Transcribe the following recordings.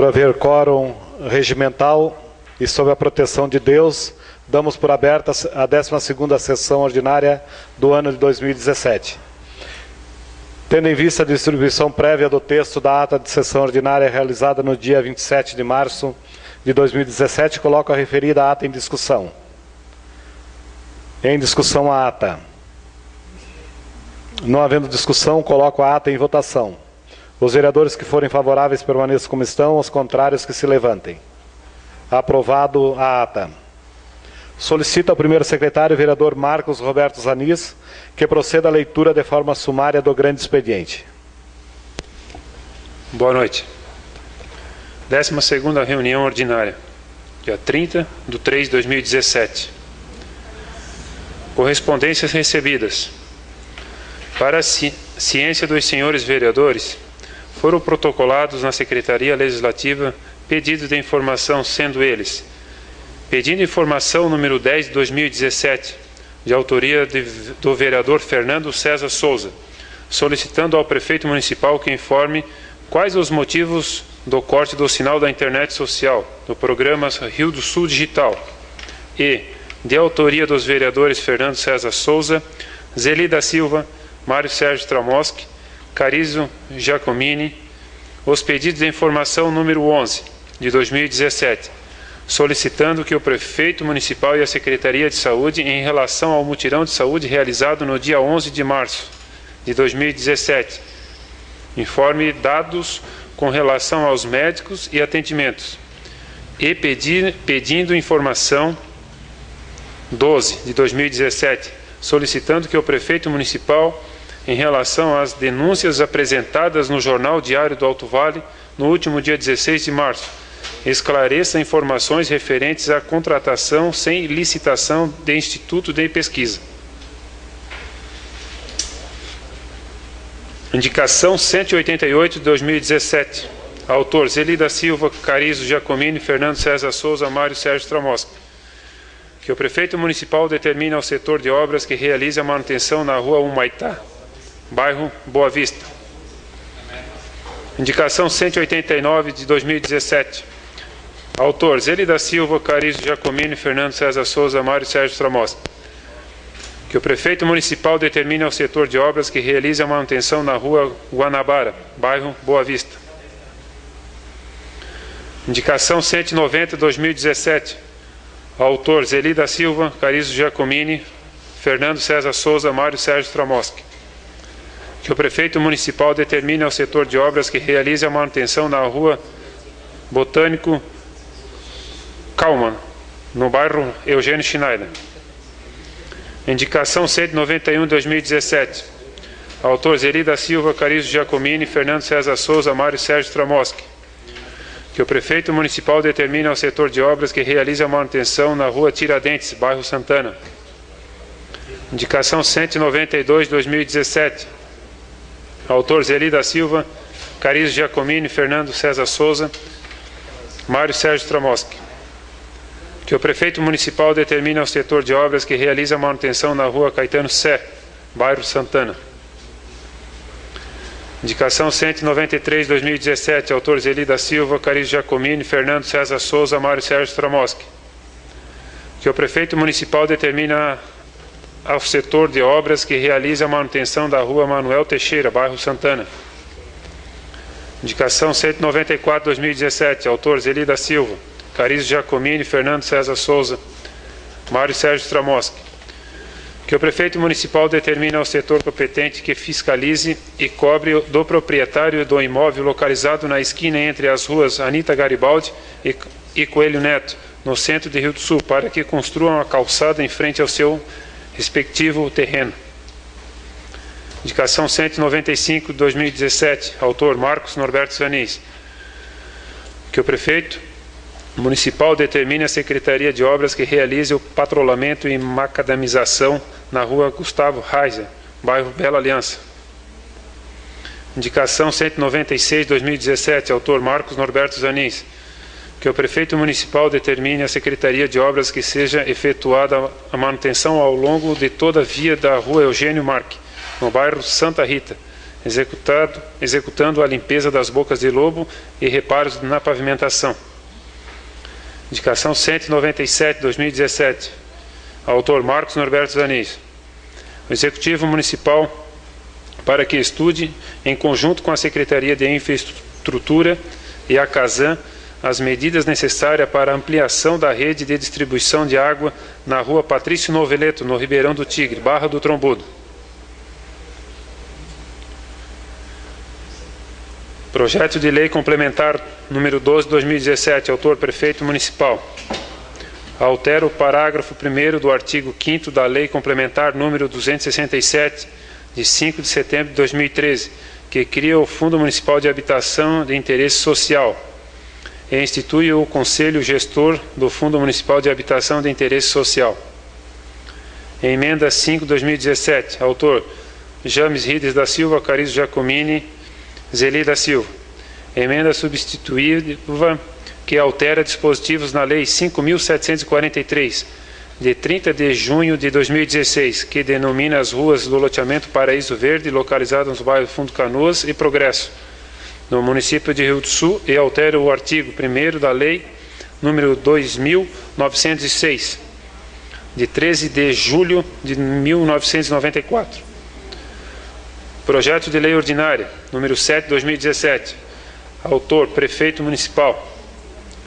Por haver quórum regimental e sob a proteção de Deus, damos por aberta a 12ª sessão ordinária do ano de 2017. Tendo em vista a distribuição prévia do texto da ata de sessão ordinária realizada no dia 27 de março de 2017, coloco a referida ata em discussão. Em discussão a ata. Não havendo discussão, coloco a ata em votação. Os vereadores que forem favoráveis permaneçam como estão, os contrários que se levantem. Aprovado a ata. Solicito ao primeiro secretário, vereador Marcos Roberto Zanis, que proceda à leitura de forma sumária do grande expediente. Boa noite. 12ª reunião ordinária, dia 30/3/2017. Correspondências recebidas. Para a ciência dos senhores vereadores, foram protocolados na Secretaria Legislativa pedidos de informação, sendo eles: pedido de informação número 10 de 2017, de autoria do vereador Fernando César Souza, solicitando ao prefeito municipal que informe quais os motivos do corte do sinal da internet social do programa Rio do Sul Digital, e de autoria dos vereadores Fernando César Souza, Zeli da Silva, Mário Sérgio Tramoski, Carizo Giacomini, os pedidos de informação número 11 de 2017, solicitando que o prefeito municipal e a Secretaria de Saúde, em relação ao mutirão de saúde realizado no dia 11 de março de 2017, informe dados com relação aos médicos e atendimentos, e pedindo informação 12 de 2017, solicitando que o prefeito municipal, em relação às denúncias apresentadas no Jornal Diário do Alto Vale no último dia 16 de março, esclareça informações referentes à contratação sem licitação de Instituto de Pesquisa. Indicação 188 de 2017. Autor: Zeli da Silva, Carizo Giacomini, Fernando César Souza, Mário Sérgio Tramoski. Que o prefeito municipal determine ao setor de obras que realize a manutenção na rua Humaitá, bairro Boa Vista. Indicação 189 de 2017. Autor: Zeli da Silva, Carizo Giacomini, Fernando César Souza, Mário Sérgio Tramoski. Que o prefeito municipal determine ao setor de obras que realize a manutenção na rua Guanabara, bairro Boa Vista. Indicação 190 de 2017. Autor: Zeli da Silva, Carizo Giacomini, Fernando César Souza, Mário Sérgio Tramoski. Que o prefeito municipal determine ao setor de obras que realize a manutenção na rua Botânico Kalman, no bairro Eugênio Schneider. Indicação 191 de 2017. Autor: Zeli da Silva, Carizo Giacomini, Fernando César Souza, Mário Sérgio Tramoski. Que o prefeito municipal determine ao setor de obras que realize a manutenção na rua Tiradentes, bairro Santana. Indicação 192 de 2017. Autor: Zeli da Silva, Carizo Giacomini, Fernando César Souza, Mário Sérgio Tramoski. Que o prefeito municipal determine ao setor de obras que realize a manutenção na rua Caetano Sé, bairro Santana. Indicação 193 de 2017. Autor: Zeli da Silva, Carizo Giacomini, Fernando César Souza, Mário Sérgio Tramoski. Que o prefeito municipal determine ao setor de obras que realize a manutenção da rua Manuel Teixeira, bairro Santana. Indicação 194 de 2017. Autor: Zeli da Silva, Carizo Giacomini, Fernando César Souza, Mário Sérgio Tramoski. Que o prefeito municipal determine ao setor competente que fiscalize e cobre do proprietário do imóvel localizado na esquina entre as ruas Anita Garibaldi e Coelho Neto, no centro de Rio do Sul, para que construa uma calçada em frente ao seu respectivo terreno. Indicação 195 de 2017. Autor: Marcos Norberto Zanis. Que o prefeito municipal determine a Secretaria de Obras que realize o patrulhamento e macadamização na rua Gustavo Reiser, bairro Bela Aliança. Indicação 196 de 2017. Autor: Marcos Norberto Zanis. Que o prefeito municipal determine a Secretaria de Obras que seja efetuada a manutenção ao longo de toda a via da rua Eugênio Marque, no bairro Santa Rita, executando a limpeza das bocas de lobo e reparos na pavimentação. Indicação 197/2017. Autor Marcos Norberto Zanis. O Executivo Municipal para que estude, em conjunto com a Secretaria de Infraestrutura e a CASAN, as medidas necessárias para a ampliação da rede de distribuição de água na rua Patrício Noveleto, no Ribeirão do Tigre, Barra do Trombudo. Projeto de Lei Complementar número 12/2017, autor Prefeito Municipal. Altera o parágrafo 1º do artigo 5º da Lei Complementar número 267, de 5 de setembro de 2013, que cria o Fundo Municipal de Habitação de Interesse Social e institui o Conselho Gestor do Fundo Municipal de Habitação de Interesse Social. Emenda 5/2017, autor James Rides da Silva, Carizo Giacomini, Zeli da Silva. Emenda substitutiva que altera dispositivos na Lei 5.743, de 30 de junho de 2016, que denomina as ruas do loteamento Paraíso Verde, localizado nos bairros Fundo Canoas e Progresso, no município de Rio do Sul, e altera o artigo 1º da Lei número 2.906, de 13 de julho de 1994. Projeto de Lei Ordinária, número 7/2017. Autor, Prefeito Municipal.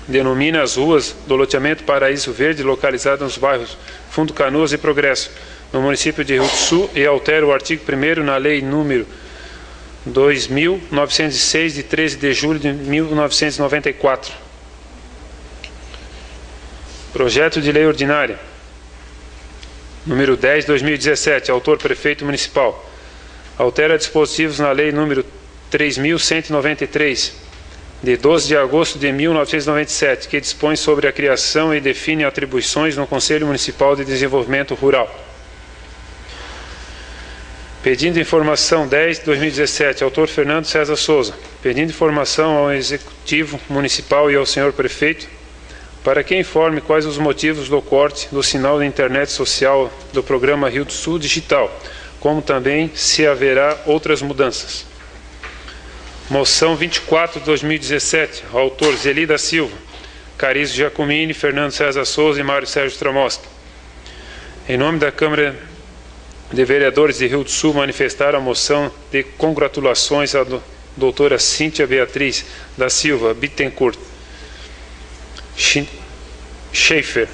Denomina as ruas do loteamento Paraíso Verde, localizado nos bairros Fundo Canoas e Progresso, no município de Rio do Sul, e altera o artigo 1º na Lei número 2.906, de 13 de julho de 1994. Projeto de Lei Ordinária, número 10/2017, autor Prefeito Municipal. Altera dispositivos na Lei número 3.193, de 12 de agosto de 1997, que dispõe sobre a criação e define atribuições no Conselho Municipal de Desenvolvimento Rural. Pedindo informação 10/2017, autor Fernando César Souza. Pedindo informação ao Executivo Municipal e ao senhor Prefeito, para que informe quais os motivos do corte do sinal da internet social do programa Rio do Sul Digital, como também se haverá outras mudanças. Moção 24/2017, autor Zeli da Silva, Carizo Giacomini, Fernando César Souza e Mário Sérgio Tramoski. Em nome da Câmara de Vereadores de Rio do Sul, manifestar a moção de congratulações à doutora Cíntia Beatriz da Silva Bittencourt Schaefer,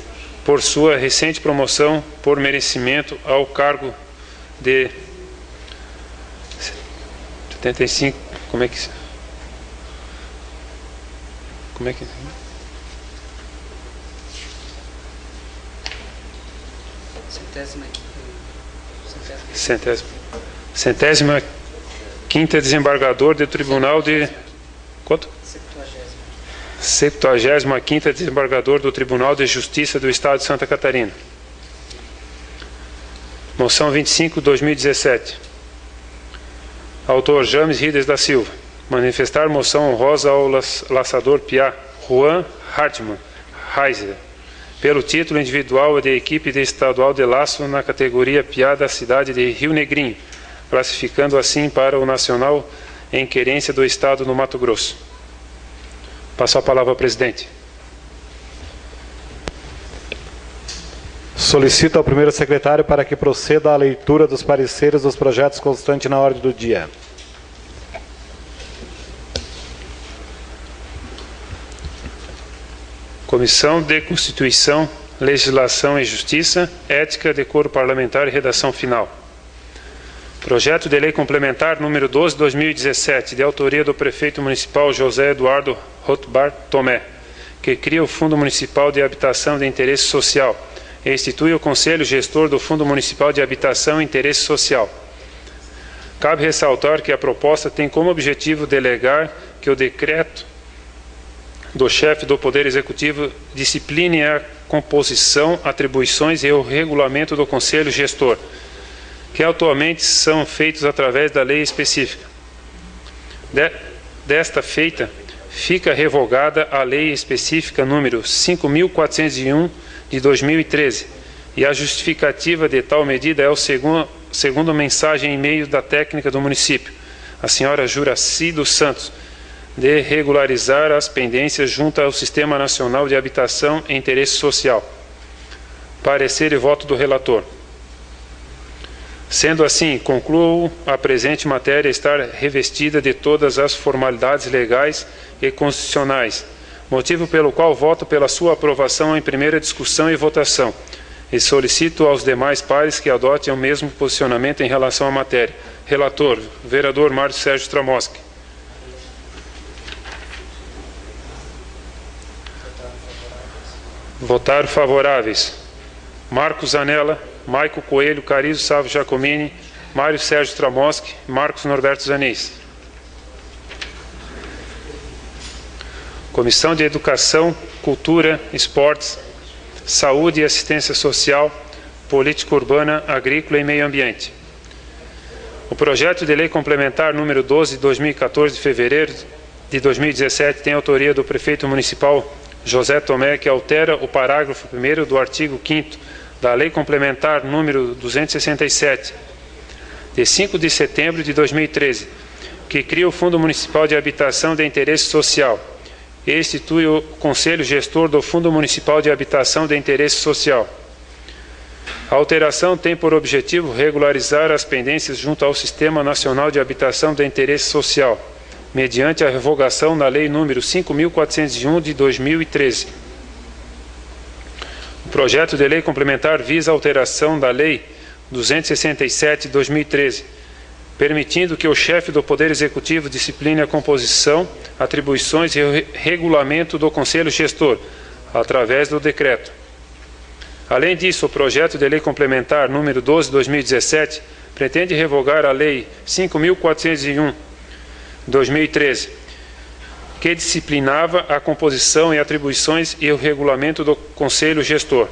por sua recente promoção por merecimento ao cargo de 75, como é que centésima quinta desembargador do Tribunal de quanto? 75ª desembargador do Tribunal de Justiça do Estado de Santa Catarina. Moção 25/2017. Autor James Rides da Silva. Manifestar moção honrosa ao laçador Piá Juan Hartmann Heiser, pelo título individual de equipe de estadual de laço na categoria Piá da cidade de Rio Negrinho, classificando assim para o nacional em querência do Estado no Mato Grosso. Passo a palavra ao presidente. Solicito ao primeiro secretário para que proceda à leitura dos pareceres dos projetos constantes na ordem do dia. Comissão de Constituição, Legislação e Justiça, Ética, Decoro Parlamentar e Redação Final. Projeto de Lei Complementar número 12/2017, de autoria do Prefeito Municipal José Eduardo Rothbard Tomé, que cria o Fundo Municipal de Habitação de Interesse Social e institui o Conselho Gestor do Fundo Municipal de Habitação e Interesse Social. Cabe ressaltar que a proposta tem como objetivo delegar que o decreto do chefe do Poder Executivo discipline a composição, atribuições e o regulamento do Conselho Gestor, que atualmente são feitos através da lei específica. Desta feita, fica revogada a lei específica número 5.401 de 2013, e a justificativa de tal medida é o segundo mensagem e e-mail da técnica do município, a senhora Juraci dos Santos, de regularizar as pendências junto ao Sistema Nacional de Habitação e Interesse Social. Parecer e voto do relator. Sendo assim, concluo a presente matéria estar revestida de todas as formalidades legais e constitucionais, motivo pelo qual voto pela sua aprovação em primeira discussão e votação, e solicito aos demais pares que adotem o mesmo posicionamento em relação à matéria. Relator, vereador Mário Sérgio Tramoski. Votaram favoráveis: Marcos Zanella, Maico Coelho, Carizo Sávio Giacomini, Mário Sérgio Tramoski, Marcos Norberto Zanis. Comissão de Educação, Cultura, Esportes, Saúde e Assistência Social, Política Urbana, Agrícola e Meio Ambiente. O projeto de lei complementar número 12 de 2014, de fevereiro de 2017, tem autoria do prefeito municipal José Tomé, que altera o parágrafo 1º do artigo 5º da Lei Complementar número 267, de 5 de setembro de 2013, que cria o Fundo Municipal de Habitação de Interesse Social e institui o Conselho Gestor do Fundo Municipal de Habitação de Interesse Social. A alteração tem por objetivo regularizar as pendências junto ao Sistema Nacional de Habitação de Interesse Social, mediante a revogação da Lei nº 5.401 de 2013. O projeto de lei complementar visa a alteração da Lei 267 de 2013, permitindo que o chefe do Poder Executivo discipline a composição, atribuições e regulamento do Conselho Gestor, através do decreto. Além disso, o projeto de lei complementar número 12 de 2017 pretende revogar a Lei 5.401 de 2013, que disciplinava a composição e atribuições e o regulamento do Conselho Gestor.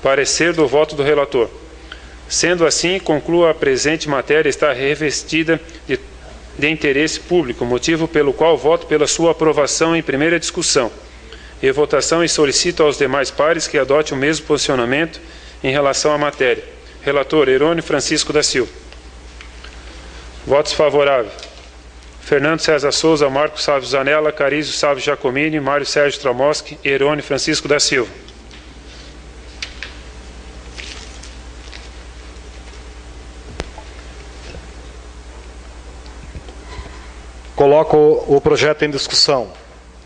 Parecer do voto do relator. Sendo assim, concluo a presente matéria está revestida de interesse público, motivo pelo qual voto pela sua aprovação em primeira discussão e votação, e solicito aos demais pares que adotem o mesmo posicionamento em relação à matéria. Relator, Herônio Francisco da Silva. Votos favoráveis: Fernando César Souza, Marcos Sávio Zanella, Carizo Sávio Giacomini, Mário Sérgio Tramoski, Herônio Francisco da Silva. Coloco o projeto em discussão.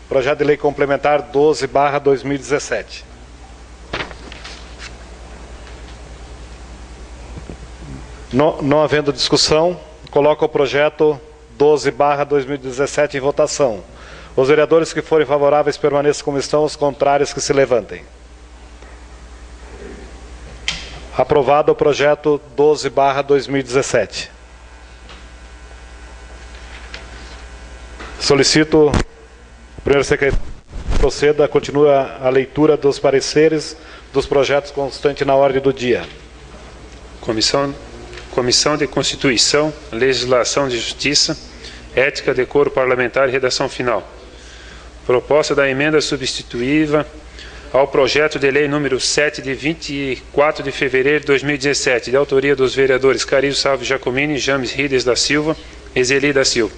Projeto de lei complementar 12/2017. Não havendo discussão, coloco o projeto 12/2017 em votação. Os vereadores que forem favoráveis permaneçam como estão, os contrários que se levantem. Aprovado o projeto 12/2017. Solicito o primeiro secretário proceda, continua a leitura dos pareceres dos projetos constantes na ordem do dia. Comissão de Constituição, Legislação de Justiça, Ética, Decoro Parlamentar e Redação Final. Proposta da emenda substitutiva ao projeto de lei número 7 de 24 de fevereiro de 2017, de autoria dos vereadores Carizo Sávio Giacomini, James Rides da Silva e Zeli da Silva,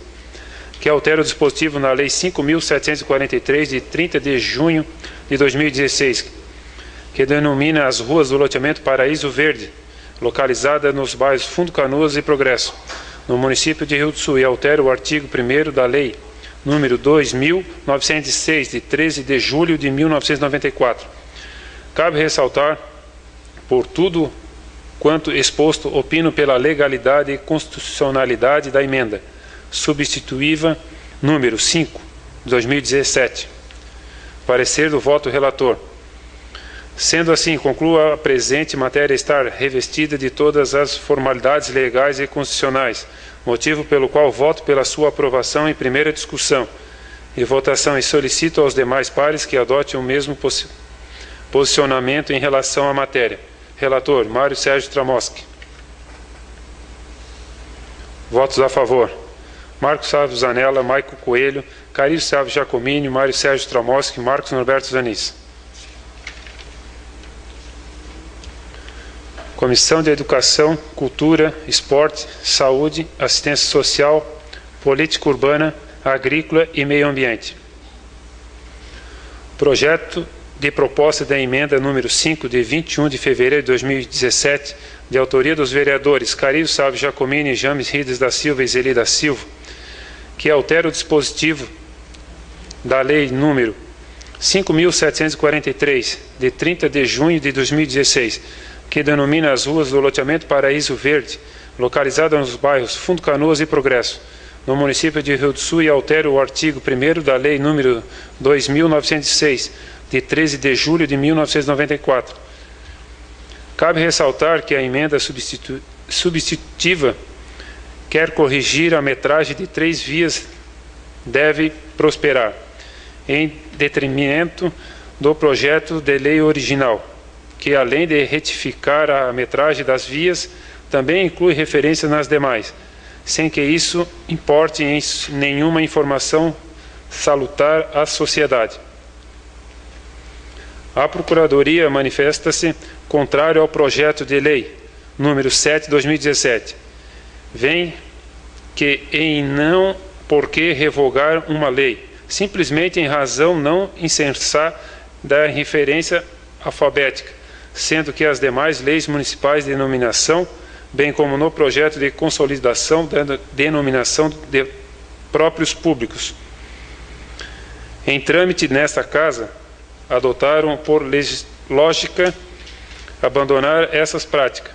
que altera o dispositivo na Lei 5.743, de 30 de junho de 2016, que denomina as ruas do loteamento Paraíso Verde, localizada nos bairros Fundo Canoas e Progresso, no município de Rio do Sul, e altera o artigo 1º da Lei número 2.906, de 13 de julho de 1994. Cabe ressaltar, por tudo quanto exposto, opino pela legalidade e constitucionalidade da emenda substitutiva número 5, de 2017. Parecer do voto relator. Sendo assim, concluo a presente matéria estar revestida de todas as formalidades legais e constitucionais, motivo pelo qual voto pela sua aprovação em primeira discussão e votação, e solicito aos demais pares que adotem o mesmo posicionamento em relação à matéria. Relator, Mário Sérgio Tramoski. Votos a favor: Marcos Sávio Zanella, Maico Coelho, Carizo Sávio Giacomini, Mário Sérgio Tramoski, Marcos Norberto Zanis. Comissão de Educação, Cultura, Esporte, Saúde, Assistência Social, política urbana, agrícola e meio ambiente. Projeto de proposta da emenda número 5, de 21 de fevereiro de 2017, de autoria dos vereadores Carilho Sávio Giacomini, James Rides da Silva e Zeli da Silva, que altera o dispositivo da Lei número 5.743, de 30 de junho de 2016, que denomina as ruas do loteamento Paraíso Verde, localizada nos bairros Fundo Canoas e Progresso, no município de Rio do Sul, e altera o artigo 1º da Lei número 2.906, de 13 de julho de 1994. Cabe ressaltar que a emenda substitutiva quer corrigir a metragem de 3 vias deve prosperar, em detrimento do projeto de lei original, que além de retificar a metragem das vias, também inclui referência nas demais, sem que isso importe em nenhuma informação salutar à sociedade. A Procuradoria manifesta-se contrário ao projeto de lei número 7/2017. Vem que em não por que revogar uma lei, simplesmente em razão não insensata da referência alfabética, sendo que as demais leis municipais de denominação, bem como no projeto de consolidação da denominação de próprios públicos, em trâmite nesta Casa, adotaram por lógica abandonar essas práticas,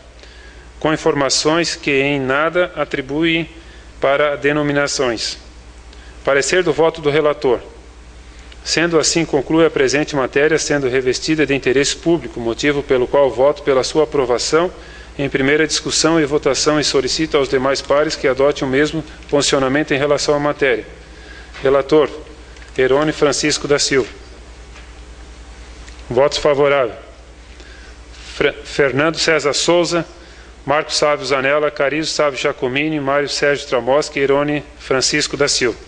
com informações que em nada atribuem para denominações. Parecer do voto do relator. Sendo assim, conclui a presente matéria sendo revestida de interesse público, motivo pelo qual voto pela sua aprovação em primeira discussão e votação, e solicito aos demais pares que adotem o mesmo posicionamento em relação à matéria. Relator, Herone Francisco da Silva. Votos favoráveis. Fernando César Souza, Marcos Sávio Zanella, Carilho Sávio Giacomini, Mário Sérgio Tramoski e Herone Francisco da Silva.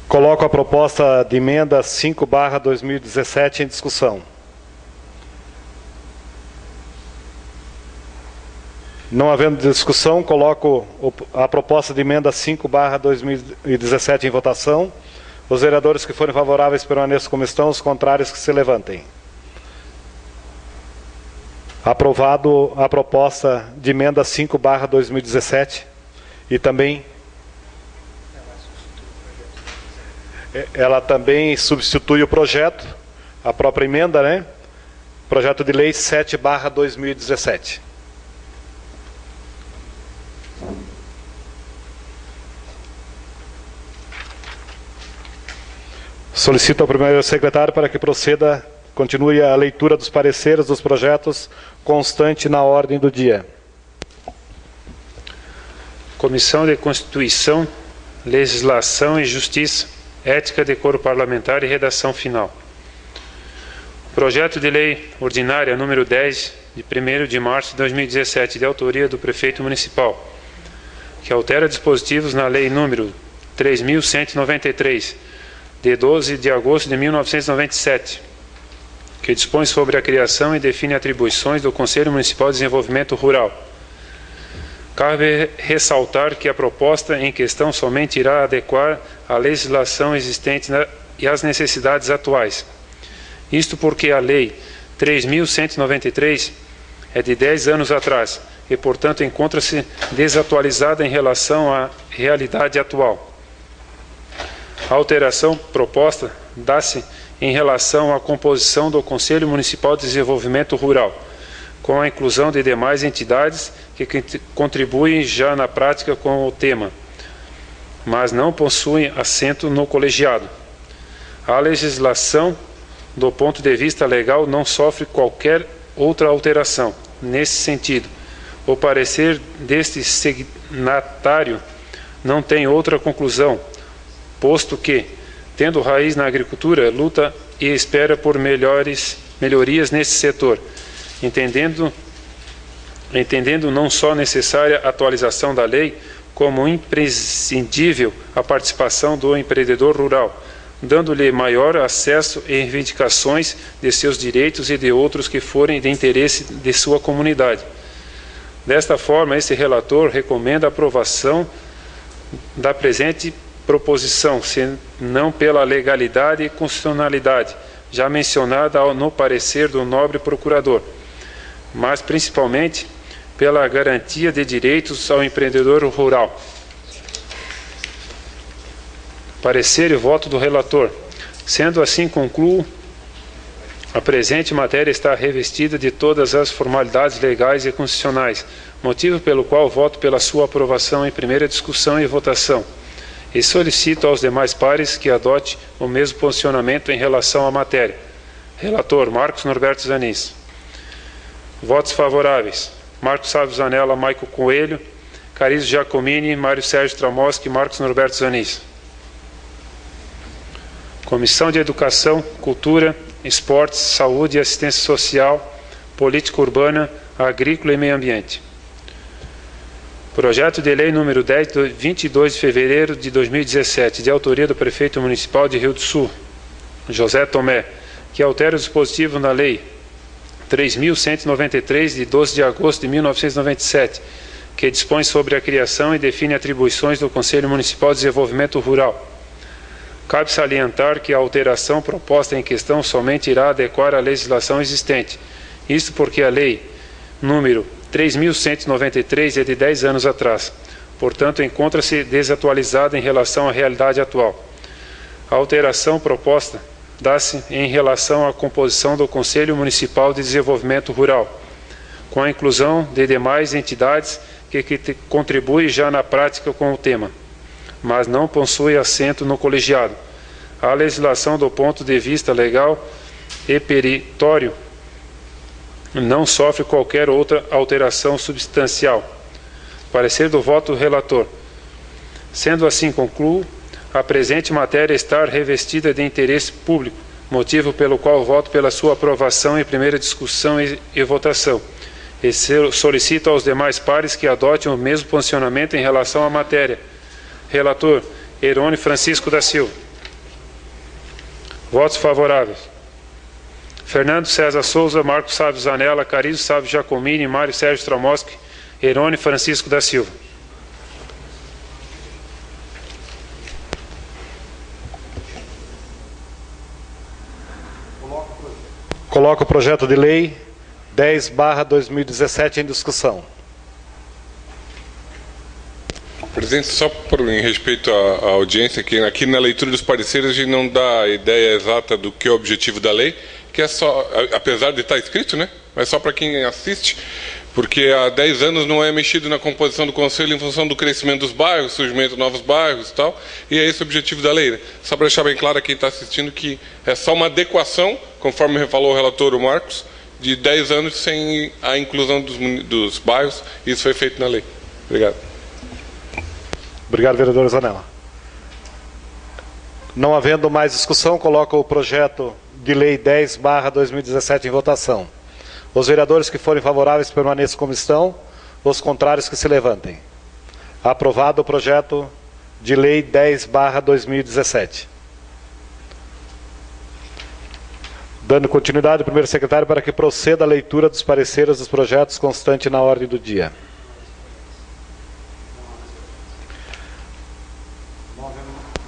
Coloco a proposta de emenda 5/2017 em discussão. Não havendo discussão, coloco a proposta de emenda 5/2017 em votação. Os vereadores que forem favoráveis permaneçam como estão, os contrários que se levantem. Aprovado a proposta de emenda 5/2017 e também ela também substitui o projeto, a própria emenda, né? Projeto de lei 7/2017. Solicito ao primeiro secretário para que continue a leitura dos pareceres dos projetos constante na ordem do dia. Comissão de Constituição, Legislação e Justiça, Ética, Decoro Parlamentar e Redação Final. Projeto de Lei Ordinária número 10, de 1º de março de 2017, de autoria do Prefeito Municipal, que altera dispositivos na Lei número 3.193, de 12 de agosto de 1997, que dispõe sobre a criação e define atribuições do Conselho Municipal de Desenvolvimento Rural. Cabe ressaltar que a proposta em questão somente irá adequar a legislação existente e às necessidades atuais. Isto porque a Lei 3.193 é de 10 anos atrás e, portanto, encontra-se desatualizada em relação à realidade atual. A alteração proposta dá-se em relação à composição do Conselho Municipal de Desenvolvimento Rural, com a inclusão de demais entidades que contribuem já na prática com o tema, mas não possuem assento no colegiado. A legislação, do ponto de vista legal, não sofre qualquer outra alteração. Nesse sentido, o parecer deste signatário não tem outra conclusão, posto que, tendo raiz na agricultura, luta e espera por melhorias nesse setor, entendendo não só necessária atualização da lei, como imprescindível a participação do empreendedor rural, dando-lhe maior acesso e reivindicações de seus direitos e de outros que forem de interesse de sua comunidade. Desta forma, esse relator recomenda a aprovação da presente proposição, senão pela legalidade e constitucionalidade, já mencionada no parecer do nobre procurador, mas principalmente pela garantia de direitos ao empreendedor rural. Parecer e voto do relator. Sendo assim, concluo, a presente matéria está revestida de todas as formalidades legais e constitucionais, motivo pelo qual voto pela sua aprovação em primeira discussão e votação, e solicito aos demais pares que adote o mesmo posicionamento em relação à matéria. Relator, Marcos Norberto Zanin. Votos favoráveis. Marcos Sávio Zanella, Maico Coelho, Carizo Giacomini, Mário Sérgio Tramoski, Marcos Norberto Zanin. Comissão de Educação, Cultura, Esportes, Saúde e Assistência Social, Política Urbana, Agrícola e Meio Ambiente. Projeto de Lei número 10, de 22 de fevereiro de 2017, de autoria do Prefeito Municipal de Rio do Sul, José Tomé, que altera o dispositivo na Lei 3.193, de 12 de agosto de 1997, que dispõe sobre a criação e define atribuições do Conselho Municipal de Desenvolvimento Rural. Cabe salientar que a alteração proposta em questão somente irá adequar a legislação existente. Isto porque a Lei número 3.193 é de 10 anos atrás. Portanto, encontra-se desatualizada em relação à realidade atual. A alteração proposta dá-se em relação à composição do Conselho Municipal de Desenvolvimento Rural, com a inclusão de demais entidades que contribuem já na prática com o tema, mas não possui assento no colegiado. A legislação do ponto de vista legal e peritório não sofre qualquer outra alteração substancial. Parecer do voto do relator. Sendo assim, concluo a presente matéria estar revestida de interesse público, motivo pelo qual voto pela sua aprovação em primeira discussão e votação. E solicito aos demais pares que adotem o mesmo posicionamento em relação à matéria. Relator, Herone Francisco da Silva. Votos favoráveis. Fernando César Souza, Marcos Sávio Zanella, Carizo Sávio Giacomini, Mário Sérgio Tramoski, Herone Francisco da Silva. Coloco o projeto de lei 10/2017 em discussão. Presidente, só em respeito à audiência, que aqui na leitura dos pareceres a gente não dá a ideia exata do que é o objetivo da lei, que é só, apesar de estar escrito, né? Mas só para quem assiste, porque há 10 anos não é mexido na composição do Conselho em função do crescimento dos bairros, surgimento de novos bairros e tal, e é esse o objetivo da lei, né? Só para deixar bem claro a quem está assistindo que é só uma adequação, conforme falou o relator, o Marcos, de 10 anos sem a inclusão dos bairros, e isso foi feito na lei. Obrigado. Obrigado, vereador Zanella. Não havendo mais discussão, coloco o projeto de lei 10/2017 em votação. Os vereadores que forem favoráveis permaneçam como estão, os contrários que se levantem. Aprovado o projeto de lei 10/2017. Dando continuidade ao primeiro secretário para que proceda a leitura dos pareceres dos projetos constante na ordem do dia.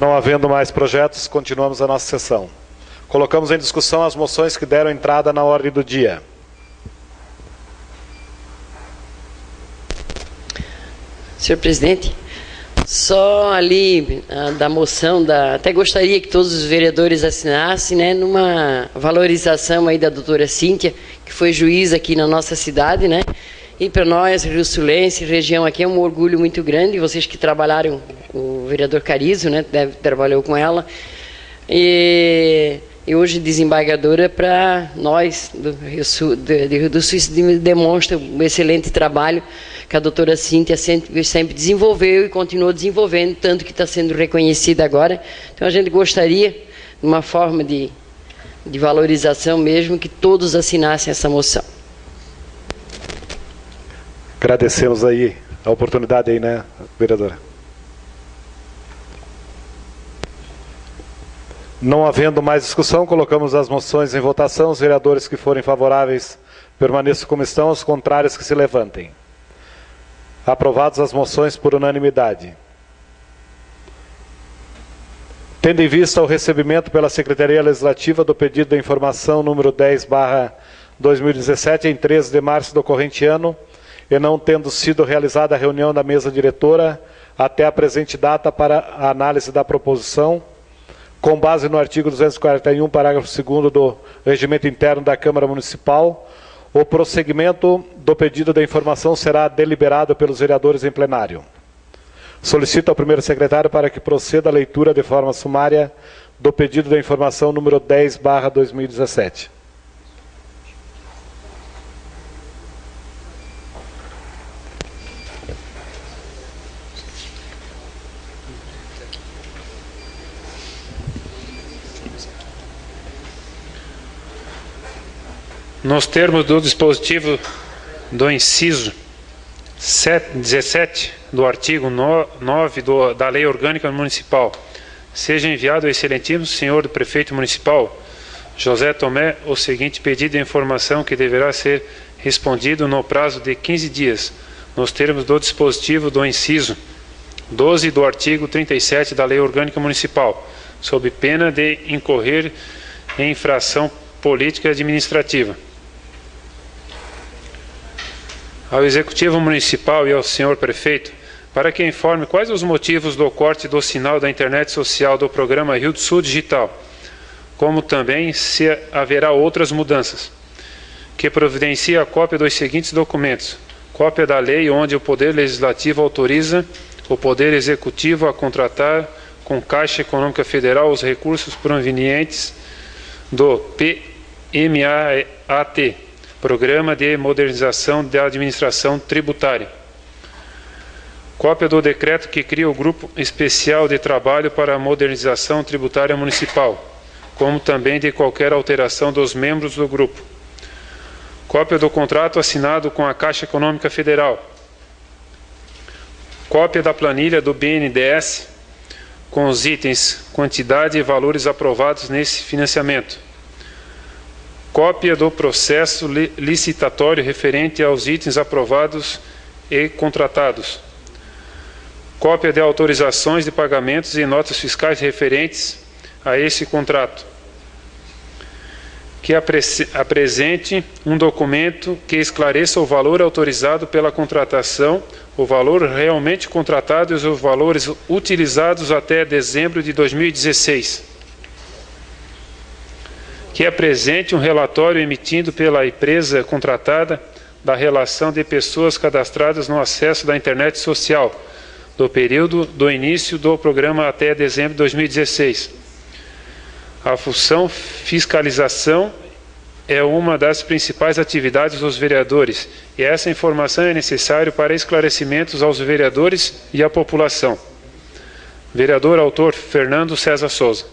Não havendo mais projetos, continuamos a nossa sessão. Colocamos em discussão as moções que deram entrada na ordem do dia. Senhor presidente, só ali da moção, até gostaria que todos os vereadores assinassem, né, numa valorização aí da doutora Cíntia, que foi juiz aqui na nossa cidade, né? E para nós, Rio Sulense, região aqui, é um orgulho muito grande. Vocês que trabalharam, o vereador Carizo, né, trabalhou com ela. E hoje desembargadora para nós do Rio Sul, de Rio do Sul, isso demonstra um excelente trabalho que a doutora Cíntia sempre desenvolveu e continuou desenvolvendo, tanto que está sendo reconhecida agora. Então a gente gostaria, de uma forma de valorização mesmo, que todos assinassem essa moção. Agradecemos aí a oportunidade aí, né, vereadora? Não havendo mais discussão, colocamos as moções em votação. Os vereadores que forem favoráveis permaneçam como estão, os contrários que se levantem. Aprovadas as moções por unanimidade. Tendo em vista o recebimento pela Secretaria Legislativa do pedido de informação número 10/2017, em 13 de março do corrente ano, e não tendo sido realizada a reunião da mesa diretora até a presente data para a análise da proposição, com base no artigo 241, parágrafo 2º do Regimento Interno da Câmara Municipal, o prosseguimento do pedido de informação será deliberado pelos vereadores em plenário. Solicito ao primeiro secretário para que proceda a leitura de forma sumária do pedido de informação número 10/2017. Nos termos do dispositivo do inciso 17 do artigo 9 da Lei Orgânica Municipal, seja enviado ao excelentíssimo senhor do prefeito municipal, José Tomé, o seguinte pedido de informação que deverá ser respondido no prazo de 15 dias, nos termos do dispositivo do inciso 12 do artigo 37 da Lei Orgânica Municipal, sob pena de incorrer em infração política e administrativa. Ao Executivo Municipal e ao senhor Prefeito, para que informe quais os motivos do corte do sinal da internet social do programa Rio do Sul Digital, como também se haverá outras mudanças. Que providencie a cópia dos seguintes documentos: cópia da lei onde o Poder Legislativo autoriza o Poder Executivo a contratar com Caixa Econômica Federal os recursos provenientes do PMAT, Programa de Modernização da Administração Tributária. Cópia do decreto que cria o Grupo Especial de Trabalho para a Modernização Tributária Municipal, como também de qualquer alteração dos membros do grupo. Cópia do contrato assinado com a Caixa Econômica Federal. Cópia da planilha do BNDES com os itens, quantidade e valores aprovados nesse financiamento. Cópia do processo licitatório referente aos itens aprovados e contratados. Cópia de autorizações de pagamentos e notas fiscais referentes a esse contrato. Que apresente um documento que esclareça o valor autorizado pela contratação, o valor realmente contratado e os valores utilizados até dezembro de 2016. Que apresente um relatório emitido pela empresa contratada da relação de pessoas cadastradas no acesso da internet social, do período do início do programa até dezembro de 2016. A função fiscalização é uma das principais atividades dos vereadores, e essa informação é necessária para esclarecimentos aos vereadores e à população. Vereador autor Fernando César Souza.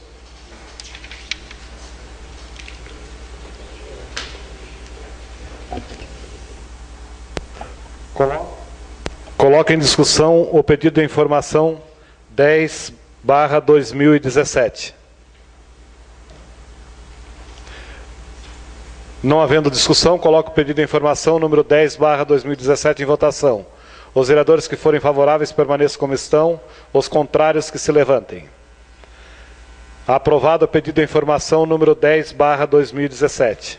Coloca em discussão o pedido de informação 10/2017. Não havendo discussão, coloco o pedido de informação número 10/2017 em votação. Os vereadores que forem favoráveis permaneçam como estão, os contrários que se levantem. Aprovado o pedido de informação número 10/2017.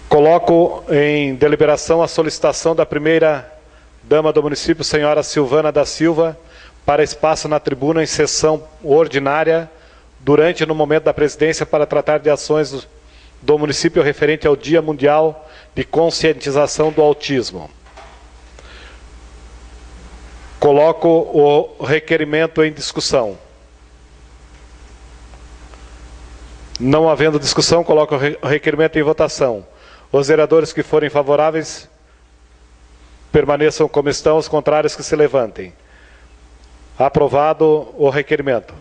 Coloco em deliberação a solicitação da primeira-dama do município, senhora Silvana da Silva, para espaço na tribuna em sessão ordinária, durante e no momento da presidência, para tratar de ações do município referente ao Dia Mundial de Conscientização do Autismo. Coloco o requerimento em discussão. Não havendo discussão, coloco o requerimento em votação. Os vereadores que forem favoráveis permaneçam como estão, os contrários que se levantem. Aprovado o requerimento.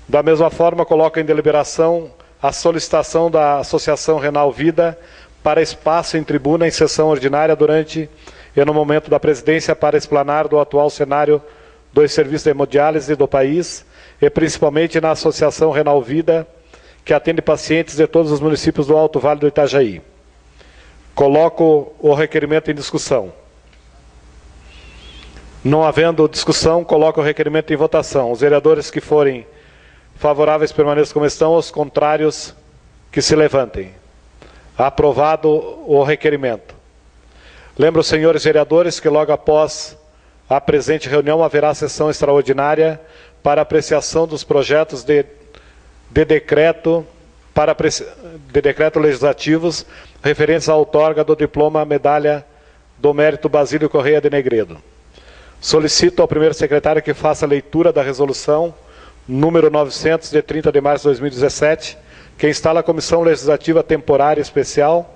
Da mesma forma, coloco em deliberação a solicitação da Associação Renal Vida para espaço em tribuna em sessão ordinária durante e no momento da presidência para explanar do atual cenário dos serviços de hemodiálise do país e principalmente na Associação Renal Vida, que atende pacientes de todos os municípios do Alto Vale do Itajaí. Coloco o requerimento em discussão. Não havendo discussão, coloco o requerimento em votação. Os vereadores que forem favoráveis permaneçam como estão, os contrários que se levantem. Aprovado o requerimento. Lembro, senhores vereadores, que logo após a presente reunião haverá sessão extraordinária para apreciação dos projetos de decreto legislativos referentes à outorga do diploma Medalha do Mérito Basílio Correia de Negredo. Solicito ao primeiro secretário que faça a leitura da resolução número 900, de 30 de março de 2017, que instala a Comissão Legislativa Temporária Especial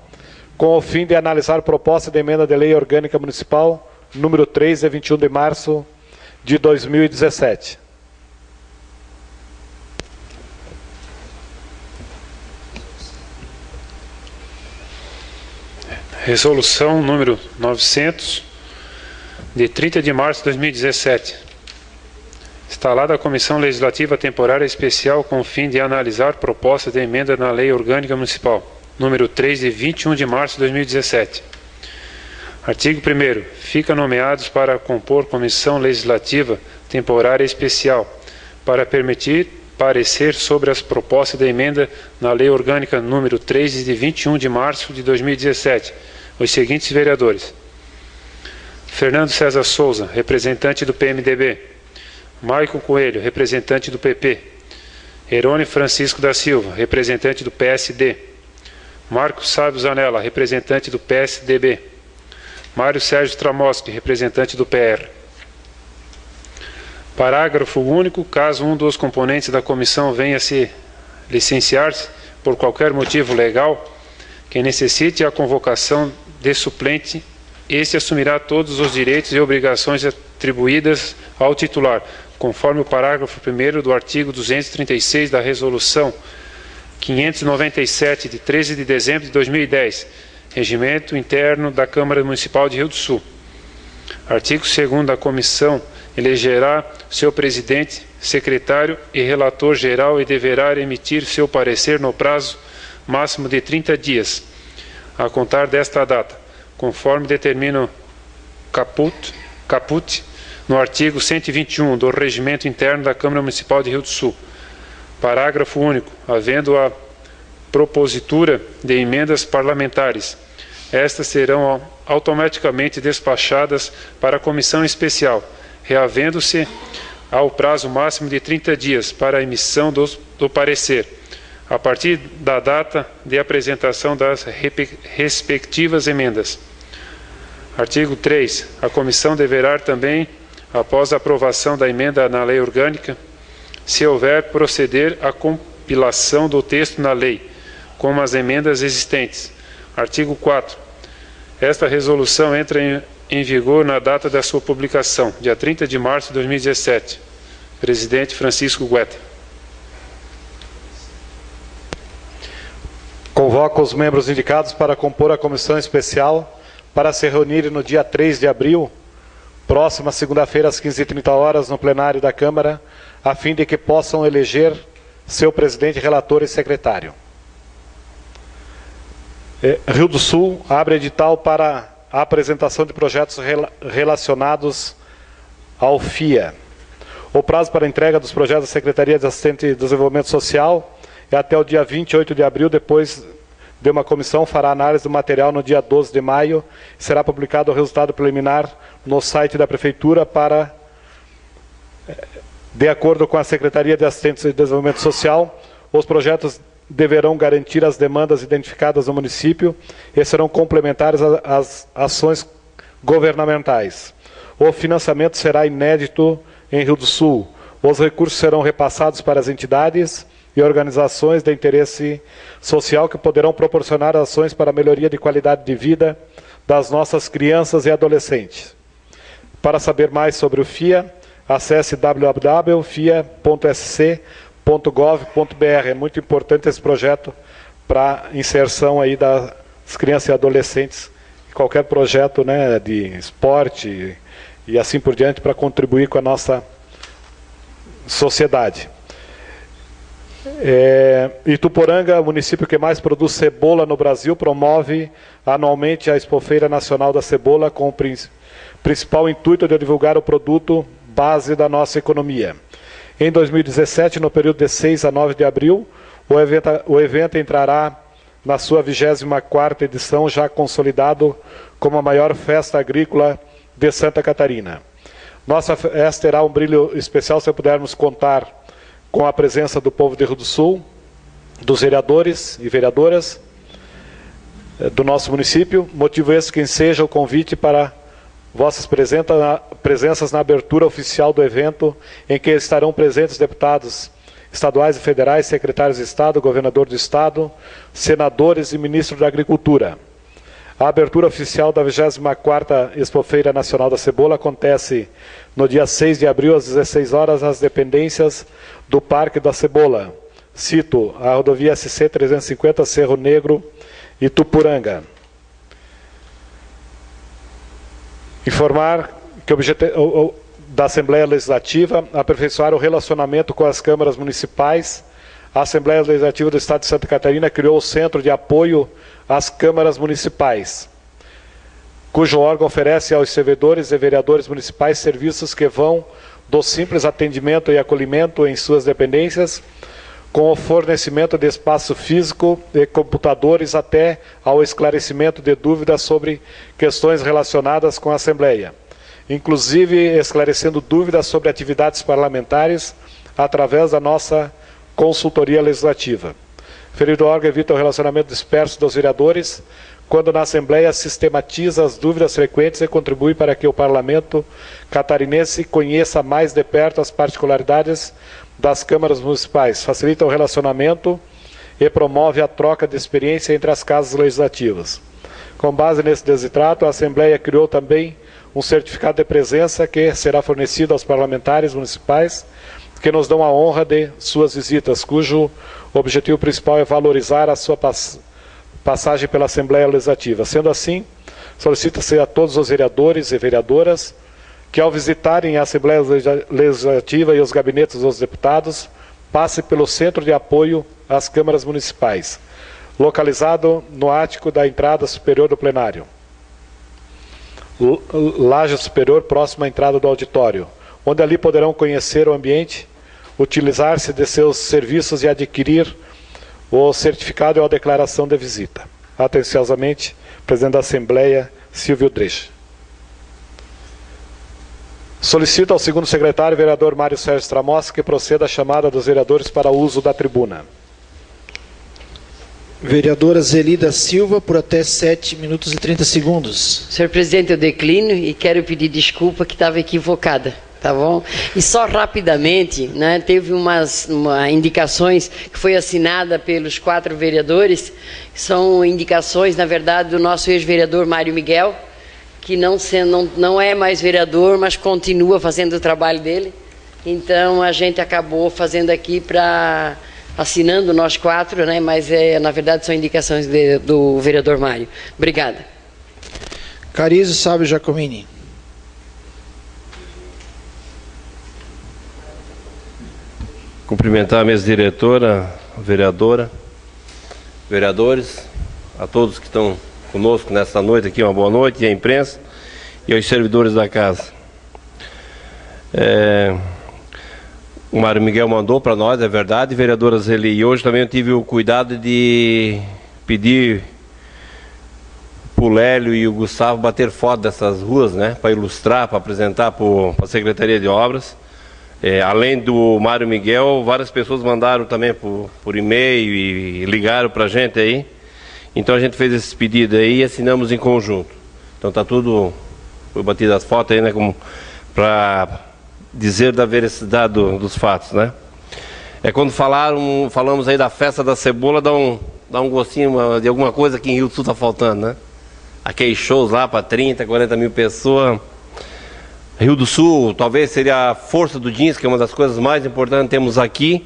com o fim de analisar proposta de emenda de lei orgânica municipal número 3, de 21 de março de 2017. Resolução número 900, de 30 de março de 2017. Instalada a Comissão Legislativa Temporária Especial com o fim de analisar proposta de emenda na Lei Orgânica Municipal, número 3, de 21 de março de 2017. Artigo 1º. Fica nomeados para compor Comissão Legislativa Temporária Especial, para permitir parecer sobre as propostas de emenda na Lei Orgânica número 3, de 21 de março de 2017, os seguintes vereadores: Fernando César Souza, representante do PMDB; Maicon Coelho, representante do PP; Herone Francisco da Silva, representante do PSD; Marcos Sábio Zanella, representante do PSDB; Mário Sérgio Tramoski, representante do PR. Parágrafo único. Caso um dos componentes da comissão venha a se licenciar-se por qualquer motivo legal que necessite a convocação de suplente, este assumirá todos os direitos e obrigações atribuídas ao titular, conforme o parágrafo 1º do artigo 236 da Resolução 597, de 13 de dezembro de 2010, Regimento Interno da Câmara Municipal de Rio do Sul. Artigo 2º. A comissão elegerá seu presidente, secretário e relator geral e deverá emitir seu parecer no prazo máximo de 30 dias, a contar desta data, conforme determina o caput no artigo 121 do Regimento Interno da Câmara Municipal de Rio do Sul. Parágrafo único. Havendo a propositura de emendas parlamentares, estas serão automaticamente despachadas para a comissão especial, reavendo-se ao prazo máximo de 30 dias para a emissão do parecer, a partir da data de apresentação das respectivas emendas. Artigo 3. A comissão deverá também, após a aprovação da emenda na lei orgânica, se houver, proceder à compilação do texto na lei, como as emendas existentes. Artigo 4. Esta resolução entra em vigor na data da sua publicação, dia 30 de março de 2017. Presidente Francisco Guetta. Convoco os membros indicados para compor a comissão especial para se reunirem no dia 3 de abril, próxima segunda-feira, às 15h30, no plenário da Câmara, a fim de que possam eleger seu presidente, relator e secretário. Rio do Sul abre edital para a apresentação de projetos relacionados ao FIA. O prazo para entrega dos projetos da Secretaria de Assistência e Desenvolvimento Social é até o dia 28 de abril, depois de uma comissão fará análise do material no dia 12 de maio, será publicado o resultado preliminar no site da Prefeitura para, de acordo com a Secretaria de Assistência e Desenvolvimento Social, os projetos deverão garantir as demandas identificadas no município e serão complementares às ações governamentais. O financiamento será inédito em Rio do Sul. Os recursos serão repassados para as entidades e organizações de interesse social que poderão proporcionar ações para a melhoria de qualidade de vida das nossas crianças e adolescentes. Para saber mais sobre o FIA, acesse www.fia.sc.gov.br. É muito importante esse projeto para a inserção aí as crianças e adolescentes em qualquer projeto, né, de esporte e assim por diante, para contribuir com a nossa sociedade. Ituporanga, município que mais produz cebola no Brasil, promove anualmente a Expofeira Nacional da Cebola com o principal intuito de divulgar o produto base da nossa economia. Em 2017, no período de 6 a 9 de abril, o evento entrará na sua 24ª edição, já consolidado como a maior festa agrícola de Santa Catarina. Nossa festa terá um brilho especial se pudermos contar com a presença do povo de Rio do Sul, dos vereadores e vereadoras do nosso município, motivo esse que enseja o convite para vossas presenças na abertura oficial do evento, em que estarão presentes deputados estaduais e federais, secretários de Estado, governador do Estado, senadores e ministro da Agricultura. A abertura oficial da 24ª Expofeira Nacional da Cebola acontece no dia 6 de abril, às 16 horas, nas dependências do Parque da Cebola. Cito a rodovia SC 350, Cerro Negro, Itupuranga. Informar que o objetivo da Assembleia Legislativa aperfeiçoar o relacionamento com as câmaras municipais. A Assembleia Legislativa do Estado de Santa Catarina criou o Centro de Apoio às Câmaras Municipais, cujo órgão oferece aos servidores e vereadores municipais serviços que vão do simples atendimento e acolhimento em suas dependências, com o fornecimento de espaço físico e computadores até ao esclarecimento de dúvidas sobre questões relacionadas com a Assembleia, inclusive esclarecendo dúvidas sobre atividades parlamentares através da nossa consultoria legislativa. Referido órgão evita o relacionamento disperso dos vereadores, quando na Assembleia sistematiza as dúvidas frequentes e contribui para que o Parlamento catarinense conheça mais de perto as particularidades das câmaras municipais, facilita o relacionamento e promove a troca de experiência entre as casas legislativas. Com base nesse desidrato, a Assembleia criou também um certificado de presença que será fornecido aos parlamentares municipais que nos dão a honra de suas visitas, cujo objetivo principal é valorizar a sua passagem pela Assembleia Legislativa. Sendo assim, solicita-se a todos os vereadores e vereadoras que, ao visitarem a Assembleia Legislativa e os gabinetes dos deputados, passe pelo Centro de Apoio às Câmaras Municipais, localizado no ático da entrada superior do plenário, laje superior próxima à entrada do auditório, onde ali poderão conhecer o ambiente, utilizar-se de seus serviços e adquirir o certificado ou a declaração de visita. Atenciosamente, presidente da Assembleia, Silvio Dresch. Solicito ao segundo secretário, vereador Mário Sérgio Stramossi, que proceda à chamada dos vereadores para o uso da tribuna. Vereadora Zelida Silva, por até 7 minutos e 30 segundos. Senhor presidente, eu declino e quero pedir desculpa que estava equivocada. Tá bom? E só rapidamente, né, teve umas indicações que foi assinada pelos 4 vereadores, são indicações, na verdade, do nosso ex-vereador Mário Miguel, que não é mais vereador, mas continua fazendo o trabalho dele. Então, a gente acabou fazendo aqui assinando nós 4, né, mas na verdade são indicações do vereador Mário. Obrigada. Carizo Sábio Giacomini. Cumprimentar a mesa diretora, a vereadora, vereadores, a todos que estão conosco nesta noite aqui, uma boa noite, e a imprensa e aos servidores da casa. O Mário Miguel mandou para nós, é verdade, vereadora Zeli, e hoje também eu tive o cuidado de pedir para o Lélio e o Gustavo bater foto dessas ruas, né, para ilustrar, para apresentar para a Secretaria de Obras. Além do Mário Miguel, várias pessoas mandaram também por e-mail e ligaram para a gente aí. Então a gente fez esse pedido aí e assinamos em conjunto. Então está tudo, foi batido as fotos aí, né, para dizer da veracidade dos fatos, né. Quando falamos aí da festa da cebola, dá um gostinho de alguma coisa que em Rio do Sul está faltando, né. Aqueles shows lá para 30, 40 mil pessoas. Rio do Sul talvez seria a força do jeans, que é uma das coisas mais importantes que temos aqui.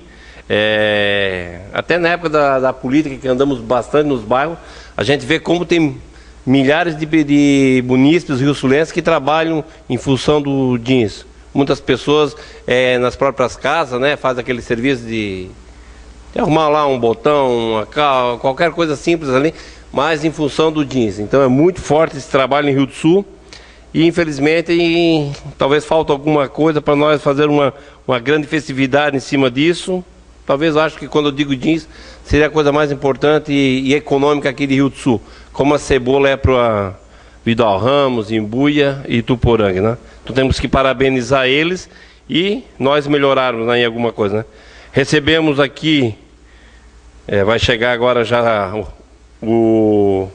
Até na época da política, que andamos bastante nos bairros, A gente vê como tem milhares de munícipes rio-sulenses que trabalham em função do jeans. Muitas pessoas nas próprias casas, né, fazem aquele serviço de arrumar lá um botão, uma cal, qualquer coisa simples ali, mas em função do jeans. Então é muito forte esse trabalho em Rio do Sul e infelizmente talvez falta alguma coisa para nós fazer uma grande festividade em cima disso. Talvez eu acho que quando eu digo jeans seria a coisa mais importante e econômica aqui de Rio do Sul, como a cebola é para Vidal Ramos, Imbuia e Tuporanga, né? Então temos que parabenizar eles e nós melhorarmos, né, em alguma coisa, né? Recebemos aqui, vai chegar agora já o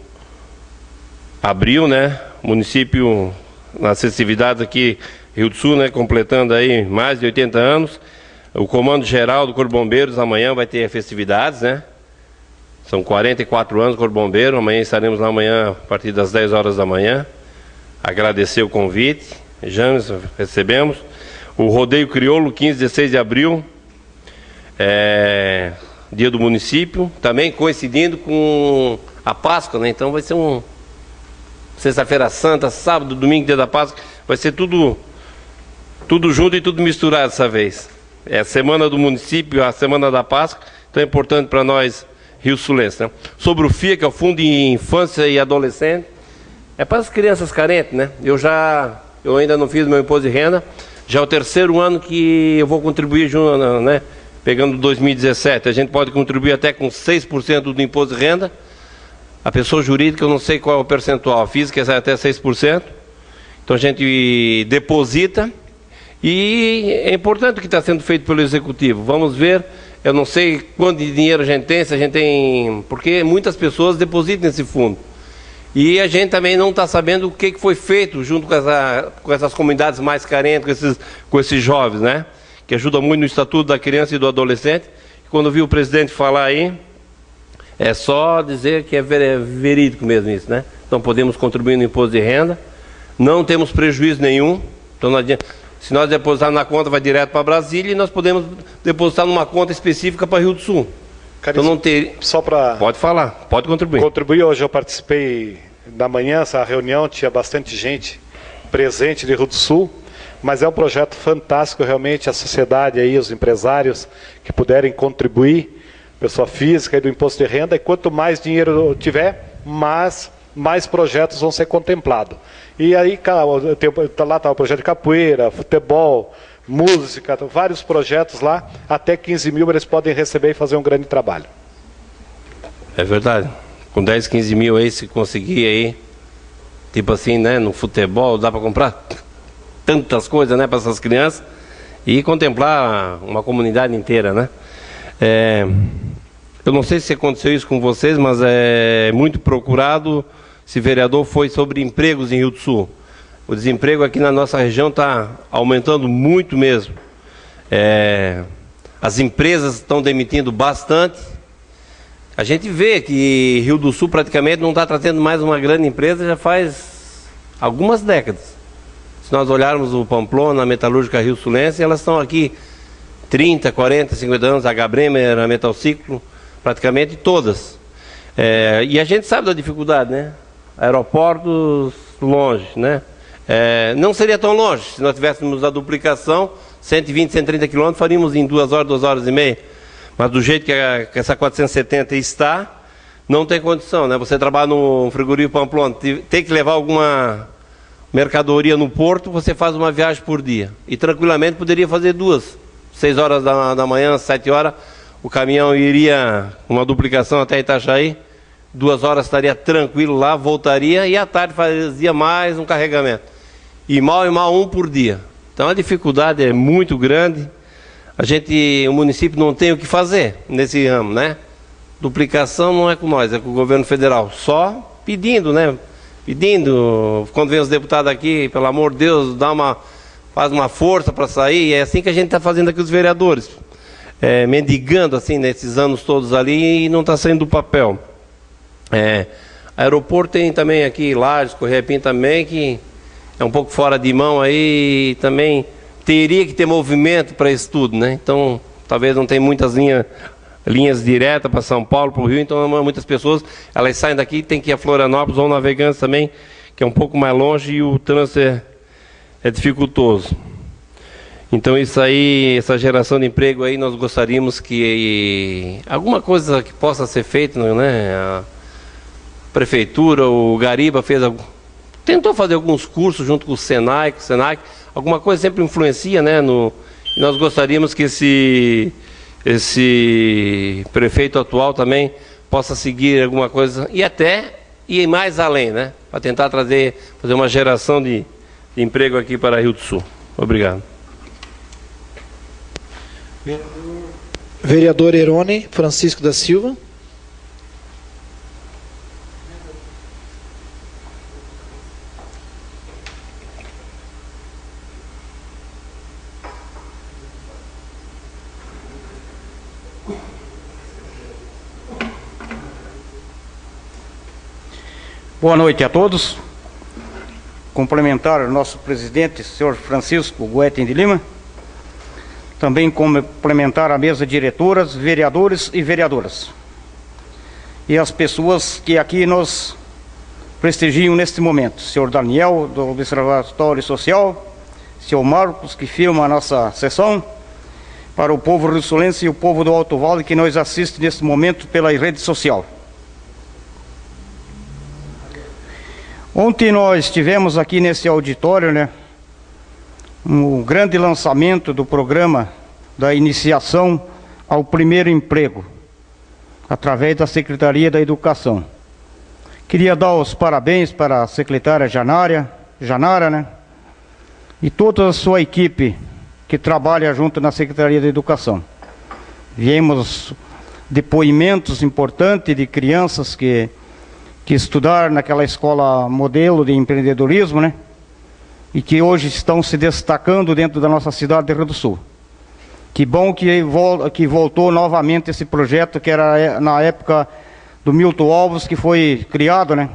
abril, né? O município nas festividades aqui, Rio do Sul, né? Completando aí mais de 80 anos. O Comando Geral do Corpo de Bombeiros amanhã vai ter festividades, né? São 44 anos do Corpo de Bombeiros. Amanhã estaremos lá amanhã a partir das 10 horas da manhã. Agradecer o convite. James, recebemos. O Rodeio Crioulo, 15 e 16 de abril. Dia do município. Também coincidindo com a Páscoa, né? Então vai ser Sexta-feira Santa, sábado, domingo, dia da Páscoa. Vai ser tudo junto e tudo misturado dessa vez. É a semana do município, a semana da Páscoa. Então é importante para nós, rio-sulenses, né? Sobre o FIA, que é o Fundo de Infância e Adolescente, é para as crianças carentes, né? Eu ainda não fiz meu imposto de renda, já é o terceiro ano que eu vou contribuir junto, né? Pegando 2017, a gente pode contribuir até com 6% do imposto de renda. A pessoa jurídica, eu não sei qual é o percentual, a física é até 6%. Então a gente deposita e é importante o que está sendo feito pelo Executivo. Vamos ver, eu não sei quanto de dinheiro a gente tem, se a gente tem... Porque muitas pessoas depositam nesse fundo. E a gente também não está sabendo o que foi feito junto com essas comunidades mais carentes, com esses jovens, né? Que ajuda muito no Estatuto da Criança e do Adolescente. Quando eu vi o presidente falar aí, é só dizer que é verídico mesmo isso, né? Então podemos contribuir no imposto de renda, não temos prejuízo nenhum, então não adianta. Se nós depositarmos na conta, vai direto para Brasília e nós podemos depositar numa conta específica para Rio do Sul. Caríssimo, então não ter... Só para... Pode falar, pode contribuir. Contribuir, hoje eu participei da manhã, essa reunião, tinha bastante gente presente de Rio do Sul, mas é um projeto fantástico, realmente, a sociedade aí, os empresários que puderem contribuir, pessoa física e do imposto de renda, e quanto mais dinheiro tiver, mais projetos vão ser contemplados. E aí lá está o projeto de capoeira, futebol, música, vários projetos lá, até 15 mil eles podem receber e fazer um grande trabalho. É verdade. Com 10, 15 mil aí, se conseguir aí, tipo assim, né, no futebol, dá para comprar tantas coisas, né, para essas crianças e contemplar uma comunidade inteira, né? Eu não sei se aconteceu isso com vocês, mas é muito procurado. Esse vereador foi sobre empregos em Rio do Sul. O desemprego aqui na nossa região está aumentando muito mesmo. As empresas estão demitindo bastante. A gente vê que Rio do Sul praticamente não está trazendo mais uma grande empresa já faz algumas décadas. Se nós olharmos o Pamplona, a Metalúrgica Rio-Sulense, elas estão aqui 30, 40, 50 anos, a H-Bremer, a Metalciclo, praticamente todas. E a gente sabe da dificuldade, né? Aeroportos longe, né? Não seria tão longe, se nós tivéssemos a duplicação, 120, 130 quilômetros, faríamos em 2 horas, 2 horas e meia. Mas do jeito que essa 470 está, não tem condição, né? Você trabalha no frigorífico Pamplona, tem que levar alguma mercadoria no porto, você faz uma viagem por dia. E tranquilamente poderia fazer 2, 6 horas da manhã, 7 horas, o caminhão iria, uma duplicação até Itajaí, 2 horas estaria tranquilo lá, voltaria e à tarde fazia mais um carregamento. E mal um por dia. Então a dificuldade é muito grande. O município não tem o que fazer nesse ramo, né? Duplicação não é com nós, é com o governo federal. Só pedindo, né? Pedindo, quando vem os deputados aqui, pelo amor de Deus, faz uma força para sair. É assim que a gente está fazendo aqui os vereadores. Mendigando assim nesses anos todos ali e não está saindo do papel. Aeroporto tem também aqui, Lages, Correia-Pinto também, que é um pouco fora de mão aí, também teria que ter movimento para isso tudo, né? Então, talvez não tenha muitas linhas linhas diretas para São Paulo, para o Rio, então muitas pessoas elas saem daqui e tem que ir a Florianópolis ou Navegantes também, que é um pouco mais longe e o trânsito é dificultoso. Então isso aí, essa geração de emprego aí, nós gostaríamos que alguma coisa que possa ser feita, né? A prefeitura, o Gariba tentou fazer alguns cursos junto com o Senac, alguma coisa sempre influencia, né? E nós gostaríamos que esse prefeito atual também possa seguir alguma coisa e até ir mais além, né? Para tentar fazer uma geração de emprego aqui para Rio do Sul. Obrigado. Vereador Herone Francisco da Silva. Boa noite a todos. Complementar o nosso presidente, senhor Francisco Goetin de Lima. Também complementar a mesa diretora, vereadores e vereadoras. E as pessoas que aqui nos prestigiam neste momento. Senhor Daniel, do Observatório Social. Senhor Marcos, que filma a nossa sessão. Para o povo rio-sulense e o povo do Alto Vale que nos assiste neste momento pela rede social. Ontem nós tivemos aqui nesse auditório, né, um grande lançamento do programa da iniciação ao primeiro emprego, através da Secretaria da Educação. Queria dar os parabéns para a secretária Janara, né, e toda a sua equipe que trabalha junto na Secretaria da Educação. Viemos depoimentos importantes de crianças que estudaram naquela escola modelo de empreendedorismo, né? E que hoje estão se destacando dentro da nossa cidade de Rio do Sul. Que bom que voltou novamente esse projeto que era na época do Milton Alves, que foi criado, né?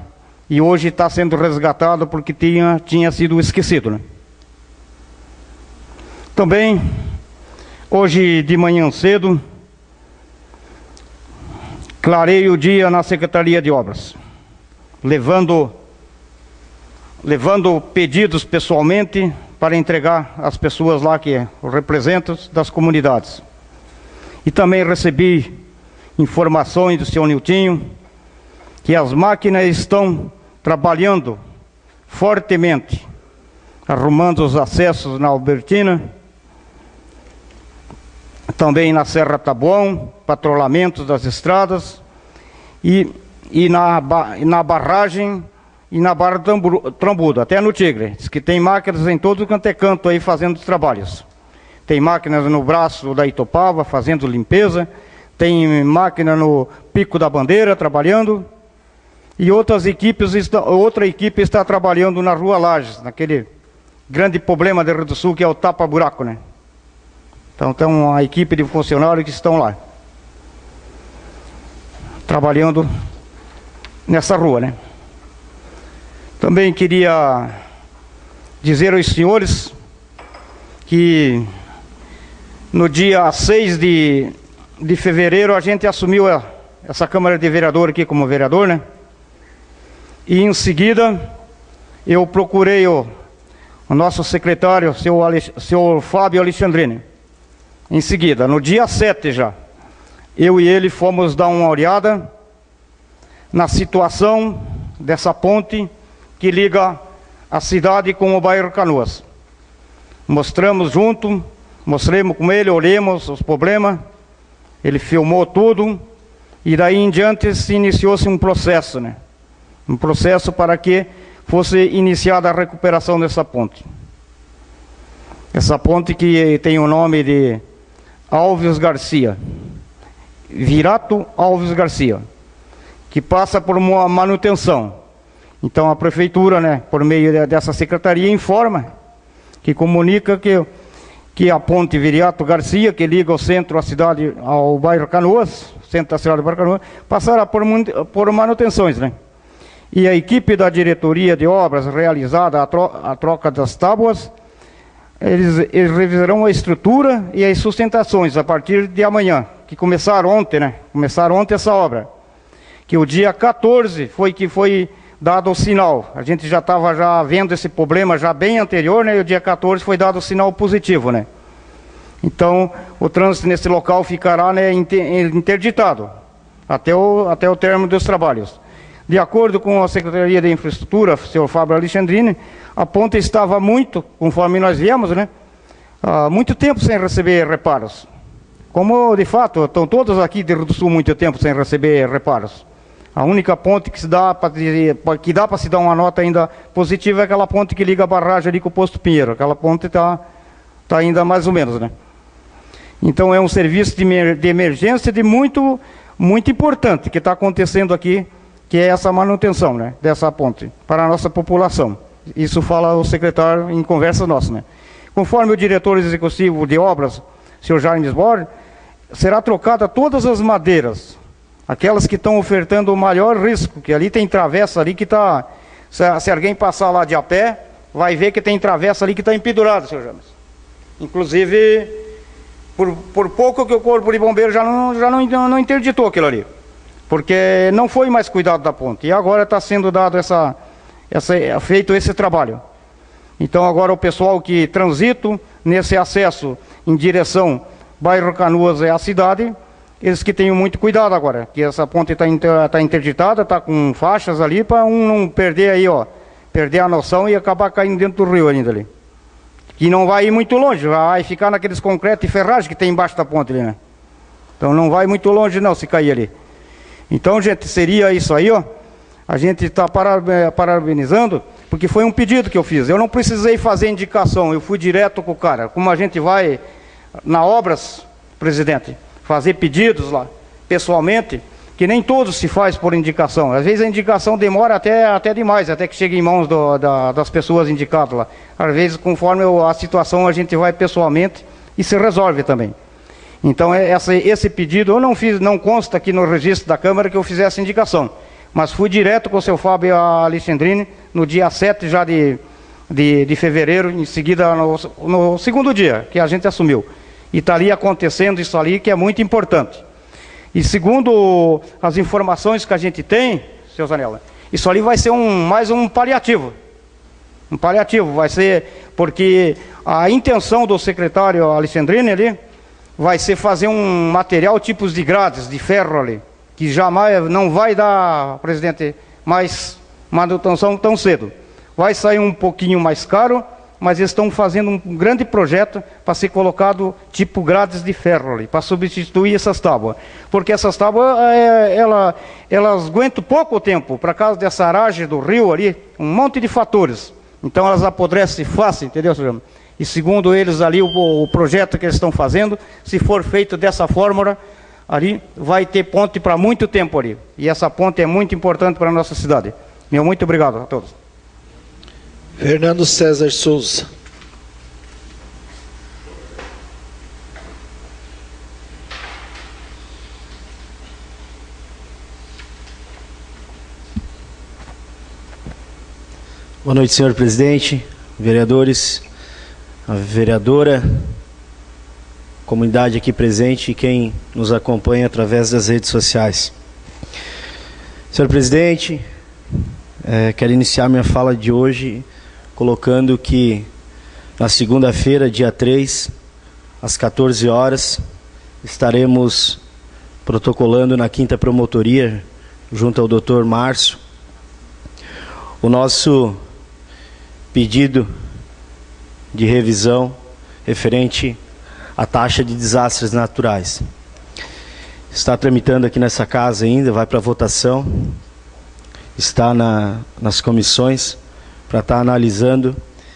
E hoje está sendo resgatado porque tinha sido esquecido, né? Também, hoje de manhã cedo, clarei o dia na Secretaria de Obras. Levando pedidos pessoalmente para entregar às pessoas lá que representam das comunidades. E também recebi informações do senhor Niltinho que as máquinas estão trabalhando fortemente, arrumando os acessos na Albertina, também na Serra Taboão, patrulhamento das estradas e na barragem e na Barra Trambudo, até no Tigre. Diz que tem máquinas em todo quanto é canto aí fazendo os trabalhos. Tem máquinas no braço da Itopava fazendo limpeza, tem máquina no Pico da Bandeira trabalhando, e outra equipe está trabalhando na Rua Lages, naquele grande problema do Rio do Sul que é o tapa-buraco, né? Então tem uma equipe de funcionários que estão lá, trabalhando nessa rua, né? Também queria dizer aos senhores que no dia 6 de fevereiro a gente assumiu essa Câmara de Vereador aqui como vereador, né? E em seguida eu procurei o nosso secretário, senhor Fábio Alexandrini. Em seguida, no dia 7 já, eu e ele fomos dar uma olhada na situação dessa ponte que liga a cidade com o bairro Canoas. Mostramos junto, mostramos com ele, olhamos os problemas, ele filmou tudo, e daí em diante se iniciou-se um processo, né? Um processo para que fosse iniciada a recuperação dessa ponte. Essa ponte que tem o nome de Alves Garcia, Virato Alves Garcia, que passa por uma manutenção. Então a prefeitura, né, por meio dessa secretaria, informa, que comunica que a ponte Virato Garcia, que liga o centro, a cidade, ao bairro Canoas, centro da cidade do bairro Canoas, passará por manutenções, né? E a equipe da diretoria de obras realizada a troca das tábuas, eles revisarão a estrutura e as sustentações a partir de amanhã, que começaram ontem, né? Começaram ontem essa obra. Que o dia 14 foi que foi dado o sinal. A gente já estava já vendo esse problema já bem anterior, né? E o dia 14 foi dado o sinal positivo, né? Então, o trânsito nesse local ficará, né, interditado até o término dos trabalhos. De acordo com a Secretaria de Infraestrutura, o senhor Fábio Alexandrini, a ponte estava muito, conforme nós viemos, né, há muito tempo sem receber reparos. Como, de fato, estão todos aqui de Rio do Sul muito tempo sem receber reparos. A única ponte que dá para se dar uma nota ainda positiva é aquela ponte que liga a barragem ali com o Posto Pinheiro. Aquela ponte está ainda mais ou menos, né? Então é um serviço de emergência muito importante que está acontecendo aqui, que é essa manutenção, né, dessa ponte para a nossa população. Isso fala o secretário em conversa nossa, né? Conforme o diretor executivo de obras, senhor Jaime Sbord, será trocada todas as madeiras, aquelas que estão ofertando o maior risco, que ali tem travessa ali que está, se alguém passar lá de a pé, vai ver que tem travessa ali que está empedurada, senhor James. Inclusive, por pouco que o Corpo de Bombeiros já não interditou aquilo ali, porque não foi mais cuidado da ponte, e agora está sendo dado feito esse trabalho. Então agora o pessoal que transita nesse acesso em direção bairro Canoas é a cidade, eles que tenham muito cuidado agora, que essa ponte está interditada, está com faixas ali, para não perder aí, ó, perder a noção e acabar caindo dentro do rio ainda ali. Que não vai ir muito longe, vai ficar naqueles concreto e ferragem que tem embaixo da ponte ali, né? Então não vai muito longe não, se cair ali. Então, gente, seria isso aí, ó. A gente está parabenizando, porque foi um pedido que eu fiz. Eu não precisei fazer indicação, eu fui direto com o cara. Como a gente vai na obras, presidente, fazer pedidos lá, pessoalmente, que nem todos se faz por indicação. Às vezes a indicação demora até demais, até que chega em mãos das pessoas indicadas lá. Às vezes, conforme a situação, a gente vai pessoalmente e se resolve também. Então, esse pedido, eu não fiz, não consta aqui no registro da Câmara que eu fizesse indicação, mas fui direto com o seu Fábio Alexandrini no dia 7 já de fevereiro, em seguida no segundo dia que a gente assumiu. E está ali acontecendo isso ali, que é muito importante. E segundo as informações que a gente tem, seu Zanella, isso ali vai ser mais um paliativo. Um paliativo, vai ser, porque a intenção do secretário Alexandrini ali vai ser fazer um material tipos de grades, de ferro ali, que jamais não vai dar, presidente, mais manutenção tão cedo. Vai sair um pouquinho mais caro, mas eles estão fazendo um grande projeto para ser colocado tipo grades de ferro ali, para substituir essas tábuas. Porque essas tábuas, elas aguentam pouco tempo, por causa dessa aragem do rio ali, um monte de fatores. Então elas apodrecem fácil, entendeu, senhor? E segundo eles ali, o projeto que eles estão fazendo, se for feito dessa fórmula, ali vai ter ponte para muito tempo ali. E essa ponte é muito importante para a nossa cidade. Meu muito obrigado a todos. Fernando César Souza. Boa noite, senhor presidente, vereadores, a vereadora, comunidade aqui presente e quem nos acompanha através das redes sociais. Senhor presidente, quero iniciar minha fala de hoje colocando que na segunda-feira, dia 3, às 14 horas, estaremos protocolando na 5ª Promotoria, junto ao Dr. Márcio, o nosso pedido de revisão referente à taxa de desastres naturais. Está tramitando aqui nessa casa ainda, vai para votação, está nas comissões para estar analisando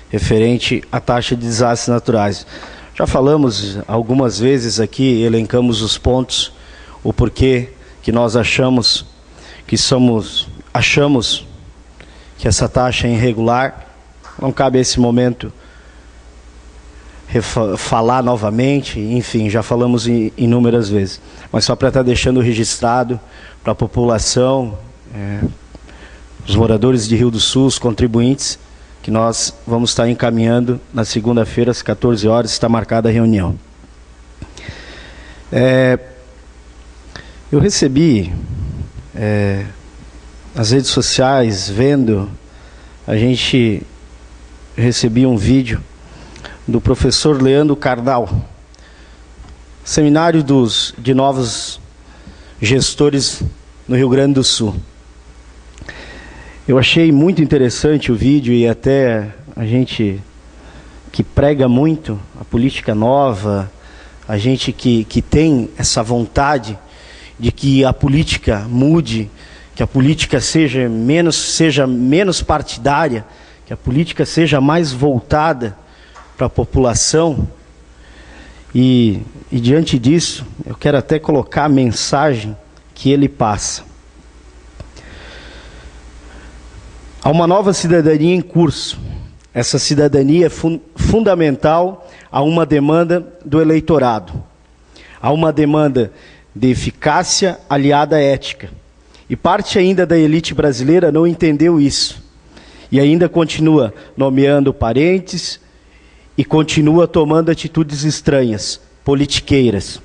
referente à taxa de desastres naturais. Já falamos algumas vezes aqui, elencamos os pontos, o porquê que nós achamos que essa taxa é irregular. Não cabe a esse momento falar novamente, enfim, já falamos inúmeras vezes. Mas só para estar deixando registrado para a população, os moradores de Rio do Sul, os contribuintes, que nós vamos estar encaminhando na segunda-feira, às 14 horas, está marcada a reunião. Eu recebi nas redes sociais, recebi um vídeo do professor Leandro Carnal, seminário de novos gestores no Rio Grande do Sul. Eu achei muito interessante o vídeo, e até a gente que prega muito a política nova, a gente que tem essa vontade de que a política mude, que a política seja menos partidária, que a política seja mais voltada para a população. E diante disso, eu quero até colocar a mensagem que ele passa. Há uma nova cidadania em curso. Essa cidadania é fundamental a uma demanda do eleitorado. Há uma demanda de eficácia aliada à ética. E parte ainda da elite brasileira não entendeu isso. E ainda continua nomeando parentes e continua tomando atitudes estranhas, politiqueiras.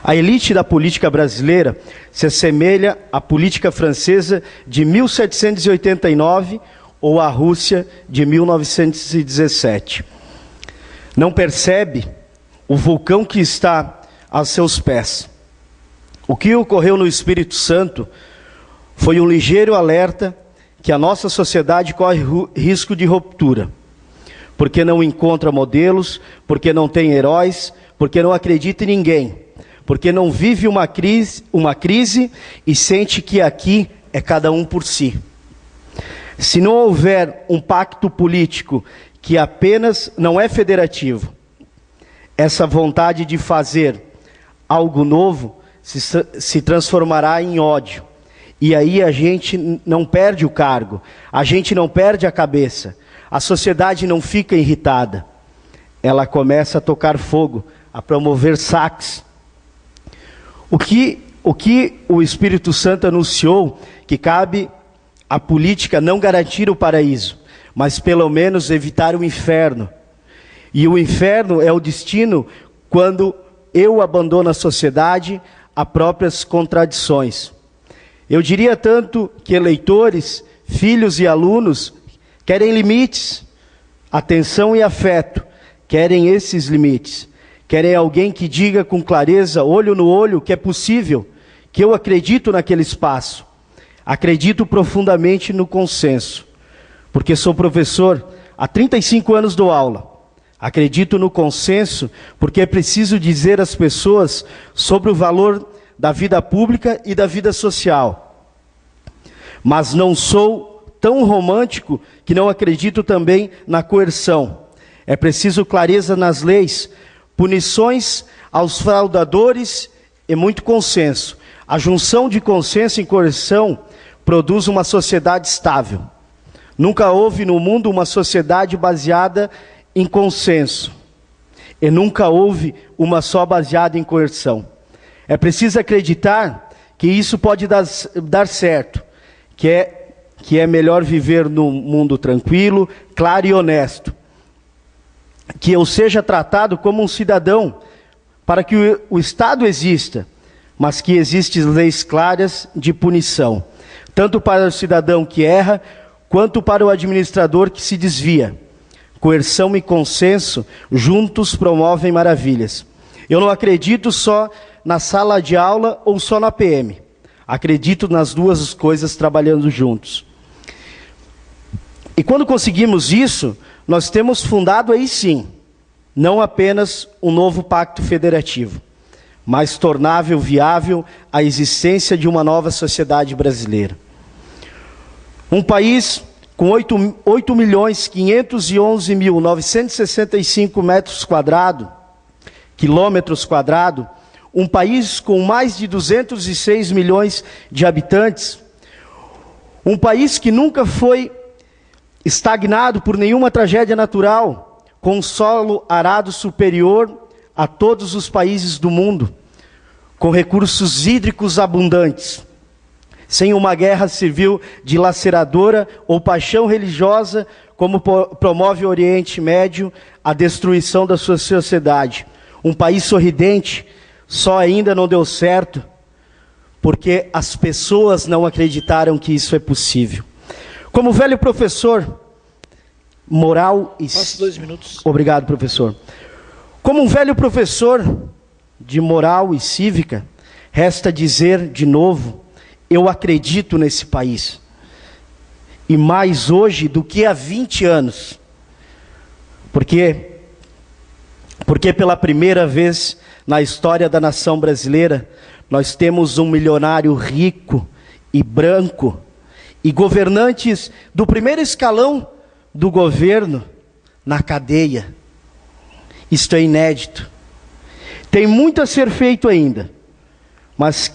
A elite da política brasileira se assemelha à política francesa de 1789 ou à Rússia de 1917. Não percebe o vulcão que está aos seus pés. O que ocorreu no Espírito Santo foi um ligeiro alerta que a nossa sociedade corre risco de ruptura, porque não encontra modelos, porque não tem heróis, porque não acredita em ninguém, porque não vive uma crise e sente que aqui é cada um por si. Se não houver um pacto político que apenas não é federativo, essa vontade de fazer algo novo se transformará em ódio. E aí a gente não perde o cargo, a gente não perde a cabeça, a sociedade não fica irritada. Ela começa a tocar fogo, a promover saques. O que o Espírito Santo anunciou que cabe à política não garantir o paraíso, mas pelo menos evitar o inferno. E o inferno é o destino quando eu abandono a sociedade a próprias contradições. Eu diria tanto que eleitores, filhos e alunos querem limites, atenção e afeto, querem esses limites. Querem alguém que diga com clareza, olho no olho, que é possível, que eu acredito naquele espaço. Acredito profundamente no consenso, porque sou professor, há 35 anos dou aula. Acredito no consenso, porque é preciso dizer às pessoas sobre o valor da vida pública e da vida social. Mas não sou tão romântico que não acredito também na coerção. É preciso clareza nas leis, punições aos fraudadores e muito consenso. A junção de consenso e coerção produz uma sociedade estável. Nunca houve no mundo uma sociedade baseada em consenso. E nunca houve uma só baseada em coerção. É preciso acreditar que isso pode dar certo, que é melhor viver num mundo tranquilo, claro e honesto. Que eu seja tratado como um cidadão, para que o Estado exista, mas que existem leis claras de punição, tanto para o cidadão que erra, quanto para o administrador que se desvia. Coerção e consenso juntos promovem maravilhas. Eu não acredito só na sala de aula ou só na PM. Acredito nas duas coisas trabalhando juntos. E quando conseguimos isso, nós temos fundado aí sim, não apenas um novo pacto federativo, mas tornável viável a existência de uma nova sociedade brasileira. Um país com 8.511.965 quilômetros quadrados, um país com mais de 206 milhões de habitantes, um país que nunca foi estagnado por nenhuma tragédia natural, com solo arado superior a todos os países do mundo, com recursos hídricos abundantes, sem uma guerra civil dilaceradora ou paixão religiosa, como promove o Oriente Médio a destruição da sua sociedade. Um país sorridente, só ainda não deu certo, porque as pessoas não acreditaram que isso é possível. Como velho professor, moral e... Passa 2 minutos. Obrigado, professor. Como um velho professor de moral e cívica, resta dizer de novo, eu acredito nesse país. E mais hoje do que há 20 anos. Porque pela primeira vez na história da nação brasileira, nós temos um milionário rico e branco, e governantes do primeiro escalão do governo na cadeia. Isto é inédito. Tem muito a ser feito ainda, mas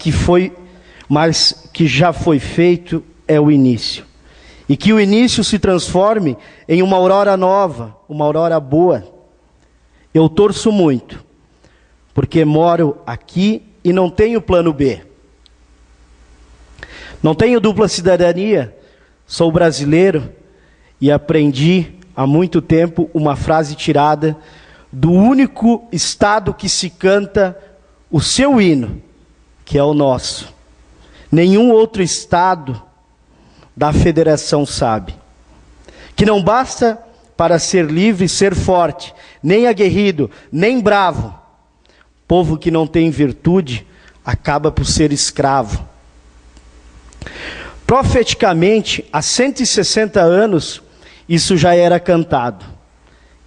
que já foi feito é o início. E que o início se transforme em uma aurora nova, uma aurora boa. Eu torço muito, porque moro aqui e não tenho plano B. Não tenho dupla cidadania, sou brasileiro e aprendi há muito tempo uma frase tirada do único estado que se canta o seu hino, que é o nosso. Nenhum outro estado da federação sabe. Que não basta para ser livre ser forte, nem aguerrido, nem bravo. Povo que não tem virtude acaba por ser escravo. Profeticamente, há 160 anos, isso já era cantado.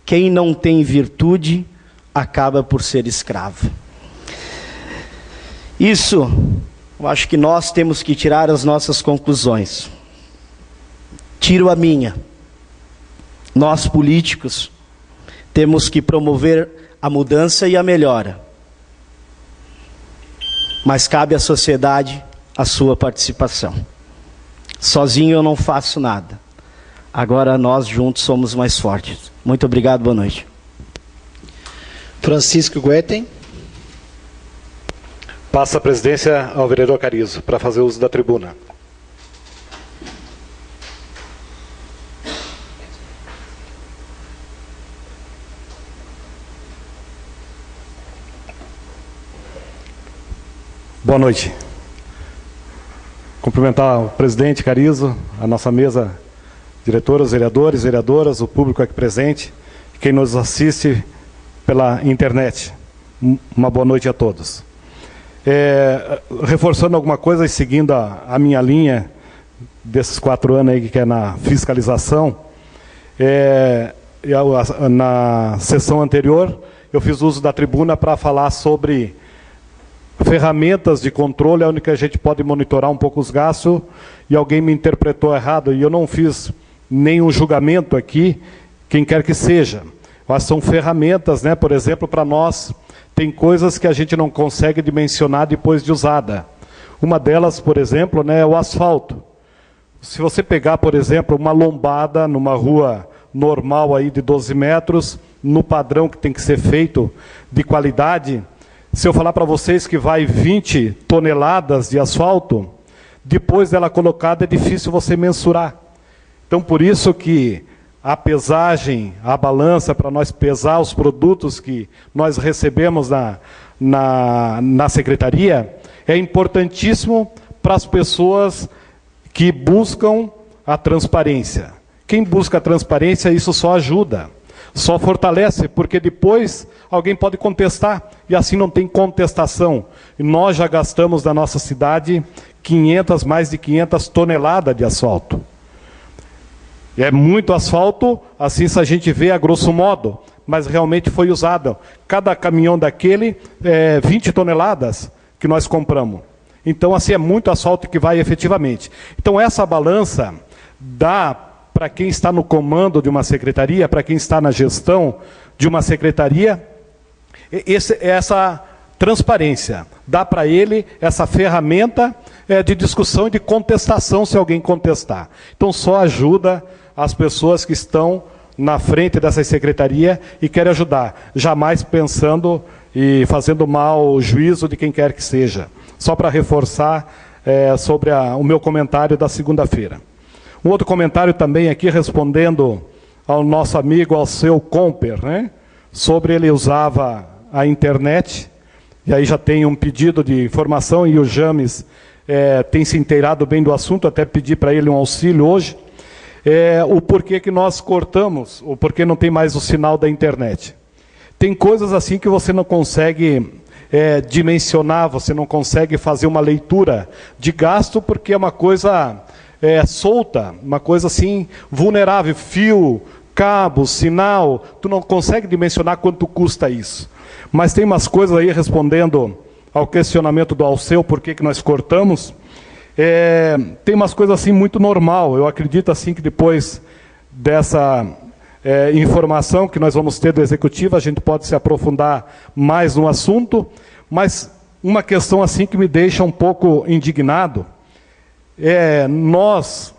Quem não tem virtude acaba por ser escravo. Isso, eu acho que nós temos que tirar as nossas conclusões. Tiro a minha. Nós, políticos, temos que promover a mudança e a melhora. Mas cabe à sociedade a sua participação. Sozinho eu não faço nada. Agora nós juntos somos mais fortes. Muito obrigado, boa noite. Francisco Guetem. Passa a presidência ao vereador Carizo, para fazer uso da tribuna. Boa noite. Cumprimentar o presidente Carizo, a nossa mesa, diretoras, vereadores, vereadoras, o público aqui presente, quem nos assiste pela internet. Uma boa noite a todos. Reforçando alguma coisa e seguindo a minha linha desses 4 anos aí que é na fiscalização, na sessão anterior eu fiz uso da tribuna para falar sobre ferramentas de controle, onde que a gente pode monitorar um pouco os gastos, e alguém me interpretou errado, e eu não fiz nenhum julgamento aqui, quem quer que seja. Mas são ferramentas, né? Por exemplo, para nós, tem coisas que a gente não consegue dimensionar depois de usada. Uma delas, por exemplo, né, é o asfalto. Se você pegar, por exemplo, uma lombada numa rua normal aí de 12 metros, no padrão que tem que ser feito de qualidade, se eu falar para vocês que vai 20 toneladas de asfalto, depois dela colocada é difícil você mensurar. Então, por isso que a pesagem, a balança, para nós pesar os produtos que nós recebemos na secretaria, é importantíssimo para as pessoas que buscam a transparência. Quem busca a transparência, isso só ajuda, só fortalece, porque depois alguém pode contestar, e assim não tem contestação. E nós já gastamos na nossa cidade mais de 500 toneladas de asfalto. É muito asfalto, assim se a gente vê a grosso modo, mas realmente foi usado. Cada caminhão daquele, 20 toneladas que nós compramos. Então, assim, é muito asfalto que vai efetivamente. Então, essa balança dá para quem está no comando de uma secretaria, para quem está na gestão de uma secretaria, essa transparência. Dá para ele essa ferramenta de discussão e de contestação, se alguém contestar. Então, só ajuda as pessoas que estão na frente dessa secretaria e querem ajudar, jamais pensando e fazendo mal juízo de quem quer que seja. Só para reforçar sobre o meu comentário da segunda-feira. Um outro comentário também aqui, respondendo ao nosso amigo Alceu Comper, né? Sobre ele usava a internet, e aí já tem um pedido de informação, e o James tem se inteirado bem do assunto, até pedi para ele um auxílio hoje, o porquê que nós cortamos, o porquê não tem mais o sinal da internet. Tem coisas assim que você não consegue dimensionar, você não consegue fazer uma leitura de gasto, porque é uma coisa solta, uma coisa assim vulnerável, fio, cabo, sinal, tu não consegue dimensionar quanto custa isso. Mas tem umas coisas aí, respondendo ao questionamento do Alceu, por que nós cortamos, tem umas coisas assim muito normal. Eu acredito assim que depois dessa informação que nós vamos ter do Executivo, a gente pode se aprofundar mais no assunto, mas uma questão assim que me deixa um pouco indignado, nós,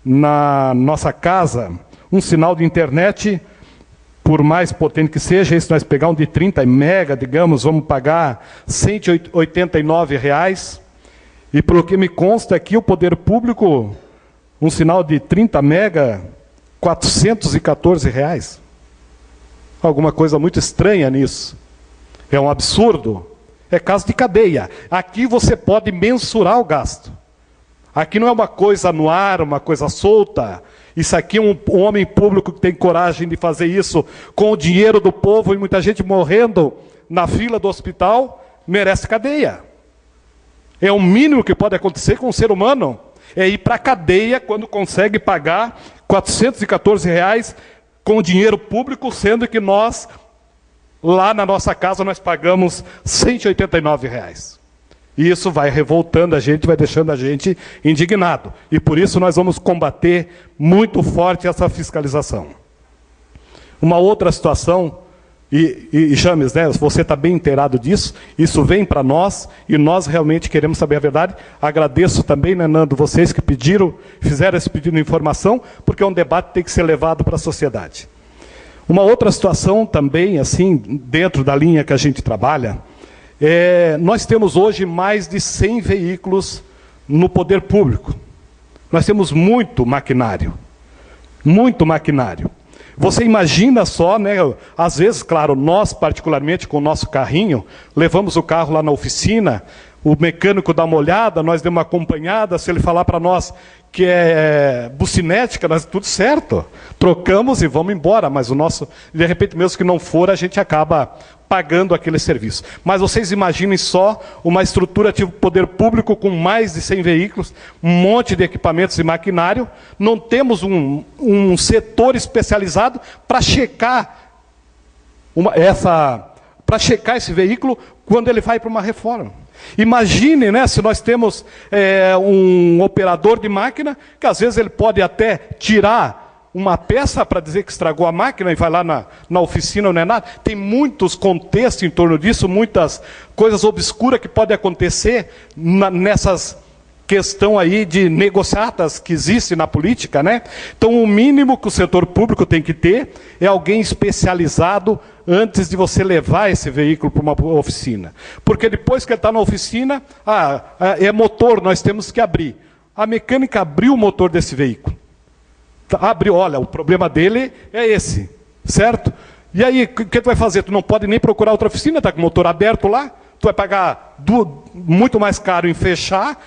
na nossa casa, um sinal de internet, por mais potente que seja, se nós pegar um de 30 mega, digamos, vamos pagar R$ 189,00, e pelo que me consta aqui, o poder público, um sinal de 30 mega, R$ 414,00. Alguma coisa muito estranha nisso. É um absurdo. É caso de cadeia. Aqui você pode mensurar o gasto. Aqui não é uma coisa no ar, uma coisa solta. Isso aqui é um homem público que tem coragem de fazer isso com o dinheiro do povo, e muita gente morrendo na fila do hospital, merece cadeia. É o mínimo que pode acontecer com um ser humano, é ir para a cadeia quando consegue pagar R$ 414,00 com dinheiro público, sendo que nós, lá na nossa casa, nós pagamos R$ 189,00. E isso vai revoltando a gente, vai deixando a gente indignado. E por isso nós vamos combater muito forte essa fiscalização. Uma outra situação, e James, né, você está bem inteirado disso, isso vem para nós, e nós realmente queremos saber a verdade. Agradeço também, né, Nando, vocês que fizeram esse pedido de informação, porque é um debate que tem que ser levado para a sociedade. Uma outra situação também, assim, dentro da linha que a gente trabalha, nós temos hoje mais de 100 veículos no poder público. Nós temos muito maquinário. Muito maquinário. Você imagina só, né? Às vezes, claro, nós particularmente com o nosso carrinho, levamos o carro lá na oficina, o mecânico dá uma olhada, nós damos uma acompanhada, se ele falar para nós que é bucinética, nós tudo certo. Trocamos e vamos embora, mas o nosso, de repente, mesmo que não for, a gente acaba pagando aquele serviço. Mas vocês imaginem só uma estrutura tipo poder público com mais de 100 veículos, um monte de equipamentos e maquinário, não temos um setor especializado para checar esse veículo quando ele vai para uma reforma. Imagine, né, se nós temos um operador de máquina, que às vezes ele pode até tirar uma peça para dizer que estragou a máquina e vai lá na oficina, não é nada. Tem muitos contextos em torno disso, muitas coisas obscuras que podem acontecer nessas questão aí de negociatas que existe na política, né? Então, o mínimo que o setor público tem que ter é alguém especializado antes de você levar esse veículo para uma oficina. Porque depois que ele está na oficina, é motor, nós temos que abrir. A mecânica abriu o motor desse veículo. Abriu, olha, o problema dele é esse, certo? E aí, o que tu vai fazer? Tu não pode nem procurar outra oficina, está com o motor aberto lá, tu vai pagar muito mais caro em fechar,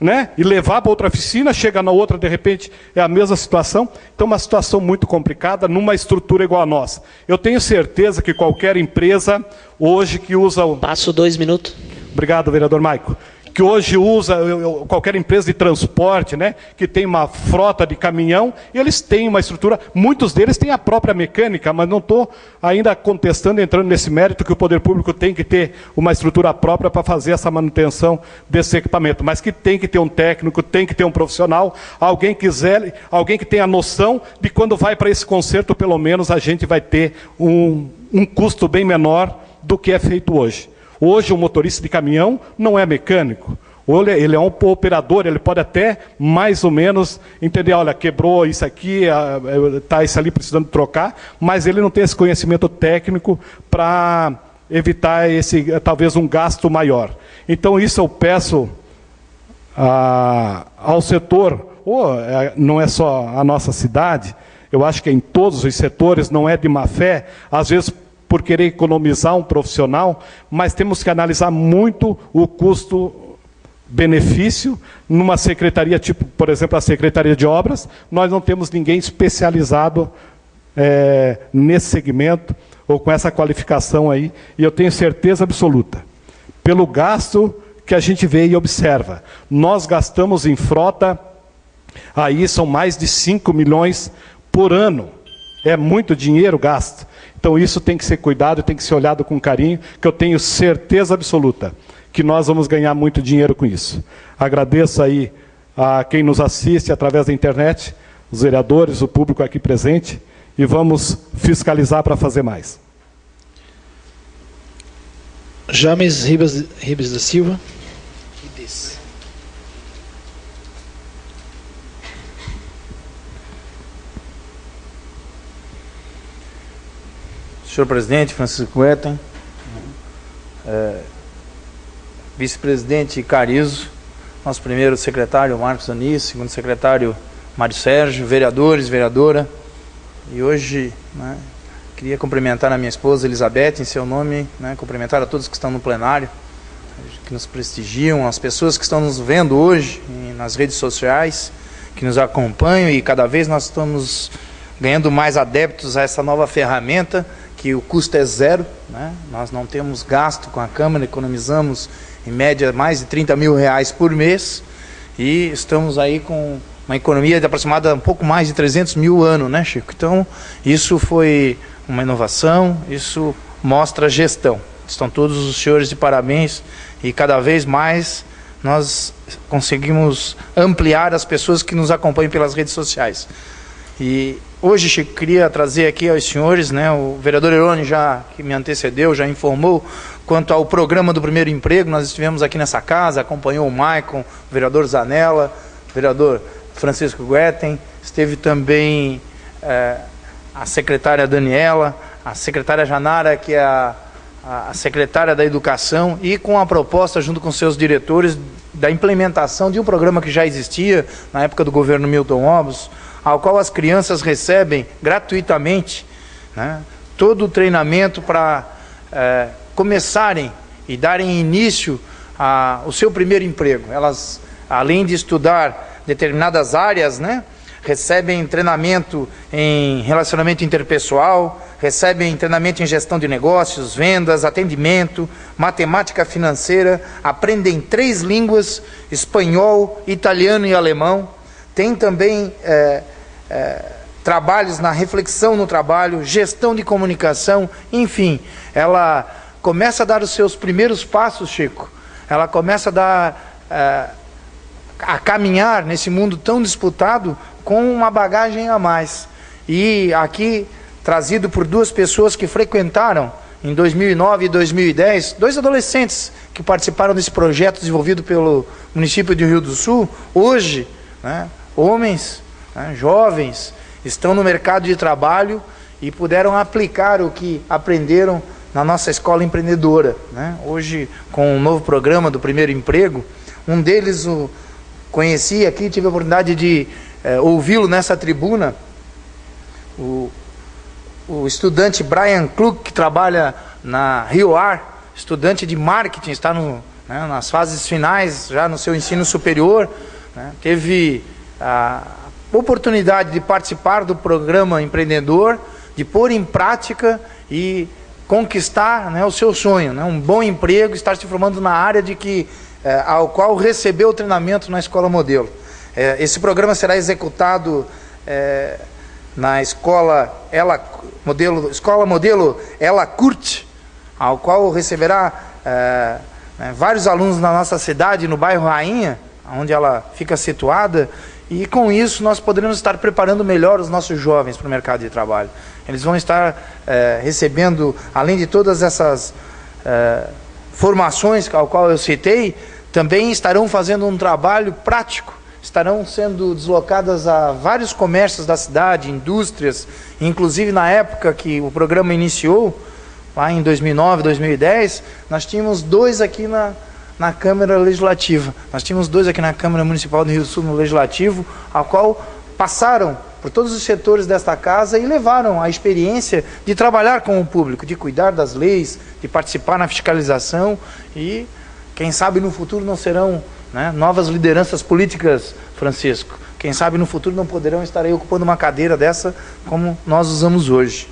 né? E levar para outra oficina, chega na outra, de repente, é a mesma situação. Então, uma situação muito complicada, numa estrutura igual a nossa. Eu tenho certeza que qualquer empresa, hoje, que usa... Passo 2 minutos. Obrigado, vereador Maico. Que hoje usa qualquer empresa de transporte, né, que tem uma frota de caminhão, eles têm uma estrutura, muitos deles têm a própria mecânica, mas não estou ainda contestando, entrando nesse mérito que o poder público tem que ter uma estrutura própria para fazer essa manutenção desse equipamento, mas que tem que ter um técnico, tem que ter um profissional, alguém que tenha noção de quando vai para esse conserto, pelo menos a gente vai ter um custo bem menor do que é feito hoje. Hoje, o motorista de caminhão não é mecânico. Ele é um operador, ele pode até, mais ou menos, entender, olha, quebrou isso aqui, está isso ali precisando trocar, mas ele não tem esse conhecimento técnico para evitar talvez um gasto maior. Então, isso eu peço ao setor, não é só a nossa cidade, eu acho que em todos os setores, não é de má fé, às vezes por querer economizar um profissional, mas temos que analisar muito o custo benefício. Numa secretaria, tipo, por exemplo, a Secretaria de Obras, nós não temos ninguém especializado nesse segmento ou com essa qualificação aí, e eu tenho certeza absoluta, pelo gasto que a gente vê e observa. Nós gastamos em frota, aí são mais de 5 milhões por ano. É muito dinheiro gasto. Então isso tem que ser cuidado, tem que ser olhado com carinho, que eu tenho certeza absoluta que nós vamos ganhar muito dinheiro com isso. Agradeço aí a quem nos assiste através da internet, os vereadores, o público aqui presente, e vamos fiscalizar para fazer mais. James Ribas da Silva. Senhor presidente, Francisco Guetem, vice-presidente Carizo, nosso primeiro secretário Marcos Anis, segundo secretário Mário Sérgio, vereadores, vereadora, e hoje, né, queria cumprimentar a minha esposa Elizabeth em seu nome, né, cumprimentar a todos que estão no plenário, que nos prestigiam, as pessoas que estão nos vendo hoje nas redes sociais, que nos acompanham, e cada vez nós estamos ganhando mais adeptos a essa nova ferramenta, que o custo é zero, né? Nós não temos gasto com a Câmara, economizamos em média mais de 30 mil reais por mês, e estamos aí com uma economia de aproximada um pouco mais de 300 mil ano, né, Chico? Então, isso foi uma inovação, isso mostra gestão. Estão todos os senhores de parabéns, e cada vez mais nós conseguimos ampliar as pessoas que nos acompanham pelas redes sociais. E hoje, Chico, queria trazer aqui aos senhores, né, o vereador Erone, já que me antecedeu, já informou quanto ao programa do primeiro emprego. Nós estivemos aqui nessa casa, acompanhou o Maicon, o vereador Zanella, o vereador Francisco Guetem, esteve também a secretária Daniela, a secretária Janara, que é a secretária da Educação, e com a proposta, junto com seus diretores, da implementação de um programa que já existia na época do governo Milton Obos, ao qual as crianças recebem gratuitamente, né, todo o treinamento para começarem e darem início ao seu primeiro emprego. Elas, além de estudar determinadas áreas, né, recebem treinamento em relacionamento interpessoal, recebem treinamento em gestão de negócios, vendas, atendimento, matemática financeira, aprendem 3 línguas, espanhol, italiano e alemão. Tem também trabalhos na reflexão no trabalho, gestão de comunicação, enfim, ela começa a dar os seus primeiros passos, Chico. Ela começa a caminhar nesse mundo tão disputado com uma bagagem a mais. E aqui, trazido por 2 pessoas que frequentaram em 2009 e 2010, 2 adolescentes que participaram desse projeto desenvolvido pelo município de Rio do Sul, hoje, né, homens, né, jovens, estão no mercado de trabalho e puderam aplicar o que aprenderam na nossa escola empreendedora, né? Hoje, com o novo programa do primeiro emprego, um deles conheci aqui, tive a oportunidade de ouvi-lo nessa tribuna, o estudante Brian Klug, que trabalha na Rio Ar, estudante de marketing, está nas fases finais, já no seu ensino superior, né? Teve a oportunidade de participar do programa empreendedor, de pôr em prática e conquistar, né, o seu sonho, né, um bom emprego, estar se formando na área ao qual recebeu o treinamento na Escola Modelo. Esse programa será executado na Escola Modelo Ela Curte, ao qual receberá vários alunos na nossa cidade, no bairro Rainha, onde ela fica situada, e com isso nós poderemos estar preparando melhor os nossos jovens para o mercado de trabalho. Eles vão estar recebendo, além de todas essas formações ao qual eu citei, também estarão fazendo um trabalho prático, estarão sendo deslocadas a vários comércios da cidade, indústrias, inclusive na época que o programa iniciou, lá em 2009, 2010, nós tínhamos 2 aqui na Câmara Legislativa. Nós tínhamos 2 aqui na Câmara Municipal do Rio do Sul, no Legislativo, ao qual passaram por todos os setores desta casa e levaram a experiência de trabalhar com o público, de cuidar das leis, de participar na fiscalização, e quem sabe no futuro não serão né, novas lideranças políticas, Francisco. Quem sabe no futuro não poderão estar aí ocupando uma cadeira dessa como nós usamos hoje.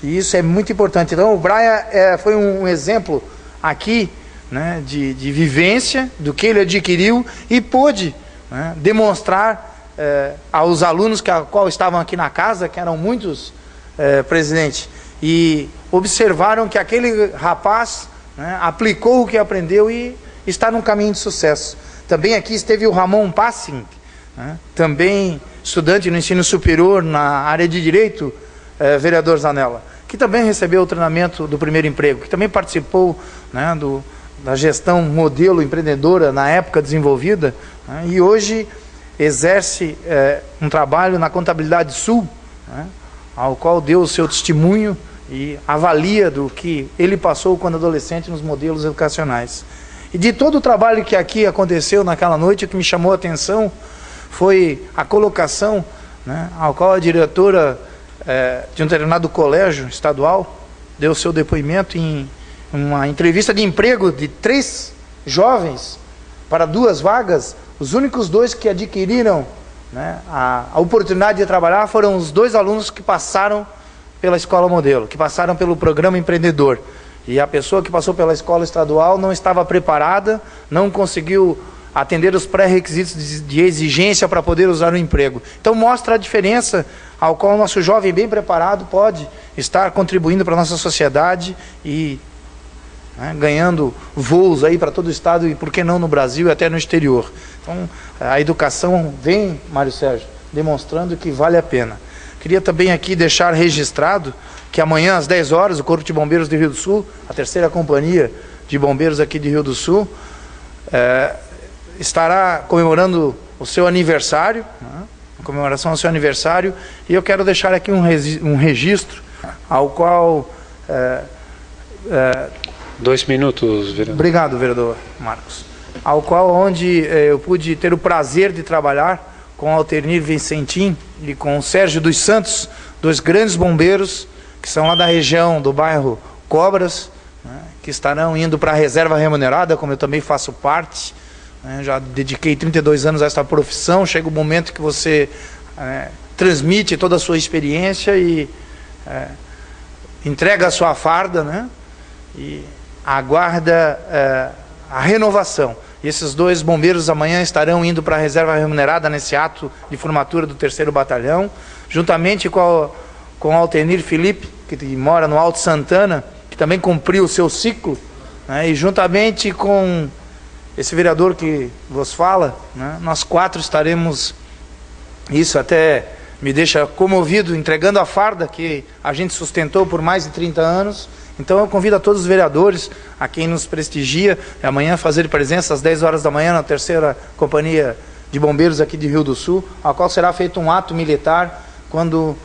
E isso é muito importante. Então o Braia foi um exemplo aqui, né, de vivência do que ele adquiriu e pôde, né, demonstrar aos alunos qual estavam aqui na casa, que eram muitos, presidente, e observaram que aquele rapaz, né, aplicou o que aprendeu e está num caminho de sucesso. Também aqui esteve o Ramon Passing, né, também estudante no ensino superior na área de Direito, vereador Zanella, que também recebeu o treinamento do primeiro emprego, que também participou, né, da gestão modelo empreendedora na época desenvolvida, né, e hoje exerce um trabalho na Contabilidade Sul, né, ao qual deu o seu testemunho e avalia do que ele passou quando adolescente nos modelos educacionais. E de todo o trabalho que aqui aconteceu naquela noite, o que me chamou a atenção foi a colocação, né, ao qual a diretora de um determinado colégio estadual deu o seu depoimento em uma entrevista de emprego de 3 jovens para 2 vagas. Os únicos 2 que adquiriram, né, a oportunidade de trabalhar foram os 2 alunos que passaram pela escola modelo, que passaram pelo programa empreendedor. E a pessoa que passou pela escola estadual não estava preparada, não conseguiu atender os pré-requisitos de exigência para poder usar o emprego. Então mostra a diferença ao qual o nosso jovem bem preparado pode estar contribuindo para a nossa sociedade e, né, ganhando voos aí para todo o estado e por que não no Brasil e até no exterior. Então a educação vem, Mário Sérgio, demonstrando que vale a pena. Queria também aqui deixar registrado que amanhã às 10 horas o Corpo de Bombeiros de Rio do Sul, a 3ª Companhia de Bombeiros aqui de Rio do Sul, estará comemorando o seu aniversário, né, comemoração ao seu aniversário, e eu quero deixar aqui um registro ao qual... 2 minutos, vereador. Obrigado, vereador Marcos. Ao qual onde eu pude ter o prazer de trabalhar com o Alternir Vicentim e com o Sérgio dos Santos, 2 grandes bombeiros que são lá da região do bairro Cobras, né, que estarão indo para a reserva remunerada, como eu também faço parte. Já dediquei 32 anos a esta profissão. Chega o momento que você transmite toda a sua experiência e entrega a sua farda, né, e aguarda a renovação. E esses 2 bombeiros amanhã estarão indo para a reserva remunerada nesse ato de formatura do 3º Batalhão, juntamente com o Altenir Felipe, que mora no Alto Santana, que também cumpriu o seu ciclo, né, e juntamente com esse vereador que vos fala, né, nós 4 estaremos, isso até me deixa comovido, entregando a farda que a gente sustentou por mais de 30 anos. Então eu convido a todos os vereadores, a quem nos prestigia, amanhã fazer presença às 10 horas da manhã na 3ª Companhia de Bombeiros aqui de Rio do Sul, ao qual será feito um ato militar quando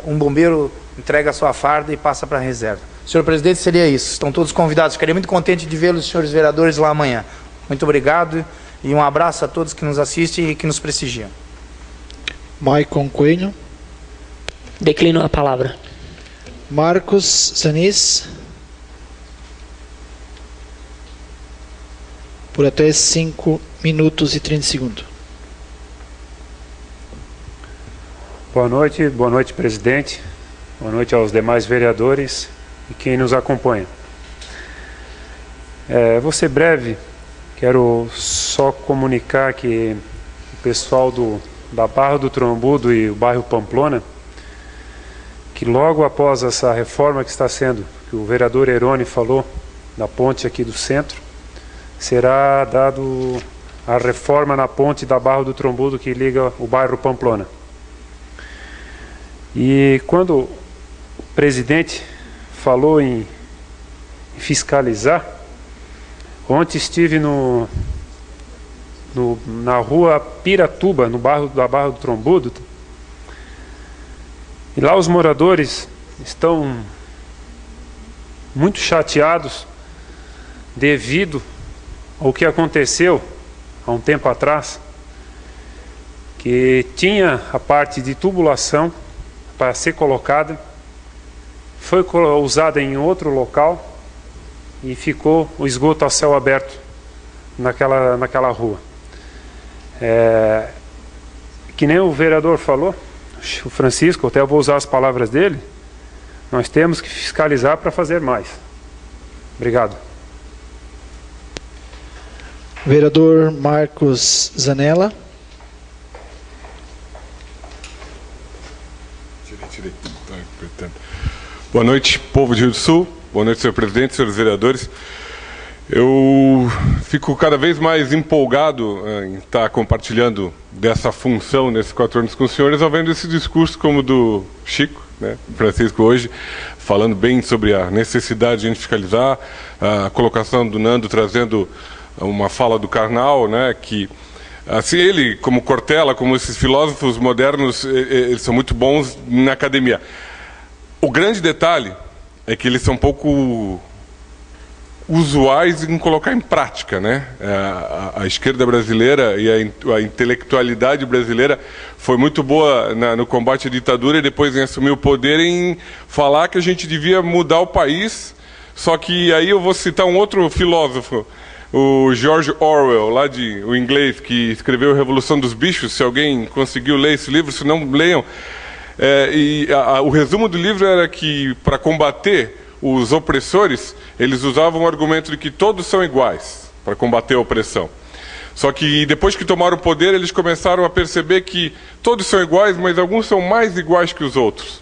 um bombeiro entrega a sua farda e passa para a reserva. Senhor presidente, seria isso. Estão todos convidados. Ficaria muito contente de vê-los, senhores vereadores, lá amanhã. Muito obrigado e um abraço a todos que nos assistem e que nos prestigiam. Maicon Coelho. Declino a palavra. Marcos Sanis. Por até 5 minutos e 30 segundos. Boa noite, presidente. Boa noite aos demais vereadores e quem nos acompanha. Vou ser breve. Quero só comunicar que o pessoal da Barra do Trombudo e o bairro Pamplona, que logo após essa reforma que está sendo, que o vereador Herone falou, da ponte aqui do centro, será dado a reforma na ponte da Barra do Trombudo que liga o bairro Pamplona. E quando o presidente falou em fiscalizar, ontem estive na rua Piratuba, no bairro da Barra do Trombudo, e lá os moradores estão muito chateados devido ao que aconteceu há um tempo atrás, que tinha a parte de tubulação para ser colocada, foi usada em outro local e ficou o esgoto a céu aberto naquela rua. Que nem o vereador falou, o Francisco, até eu vou usar as palavras dele, nós temos que fiscalizar para fazer mais. Obrigado. Vereador Marcos Zanella. Boa noite, povo de Rio do Sul. Boa noite, senhor presidente, senhores vereadores. Eu fico cada vez mais empolgado em estar compartilhando dessa função nesses 4 anos com os senhores, ao vendo esse discurso como do Chico, né, Francisco hoje, falando bem sobre a necessidade de a gente fiscalizar, a colocação do Nando trazendo uma fala do Karnal, né, que assim ele, como Cortella, como esses filósofos modernos, eles são muito bons na academia. O grande detalhe é que eles são um pouco usuais em colocar em prática, né? A esquerda brasileira e a intelectualidade brasileira foi muito boa no combate à ditadura e depois em assumir o poder em falar que a gente devia mudar o país. Só que aí eu vou citar um outro filósofo, o George Orwell, lá o inglês, que escreveu Revolução dos Bichos. Se alguém conseguiu ler esse livro, se não, leiam. O resumo do livro era que, para combater os opressores, eles usavam o argumento de que todos são iguais, para combater a opressão. Só que depois que tomaram o poder, eles começaram a perceber que todos são iguais, mas alguns são mais iguais que os outros.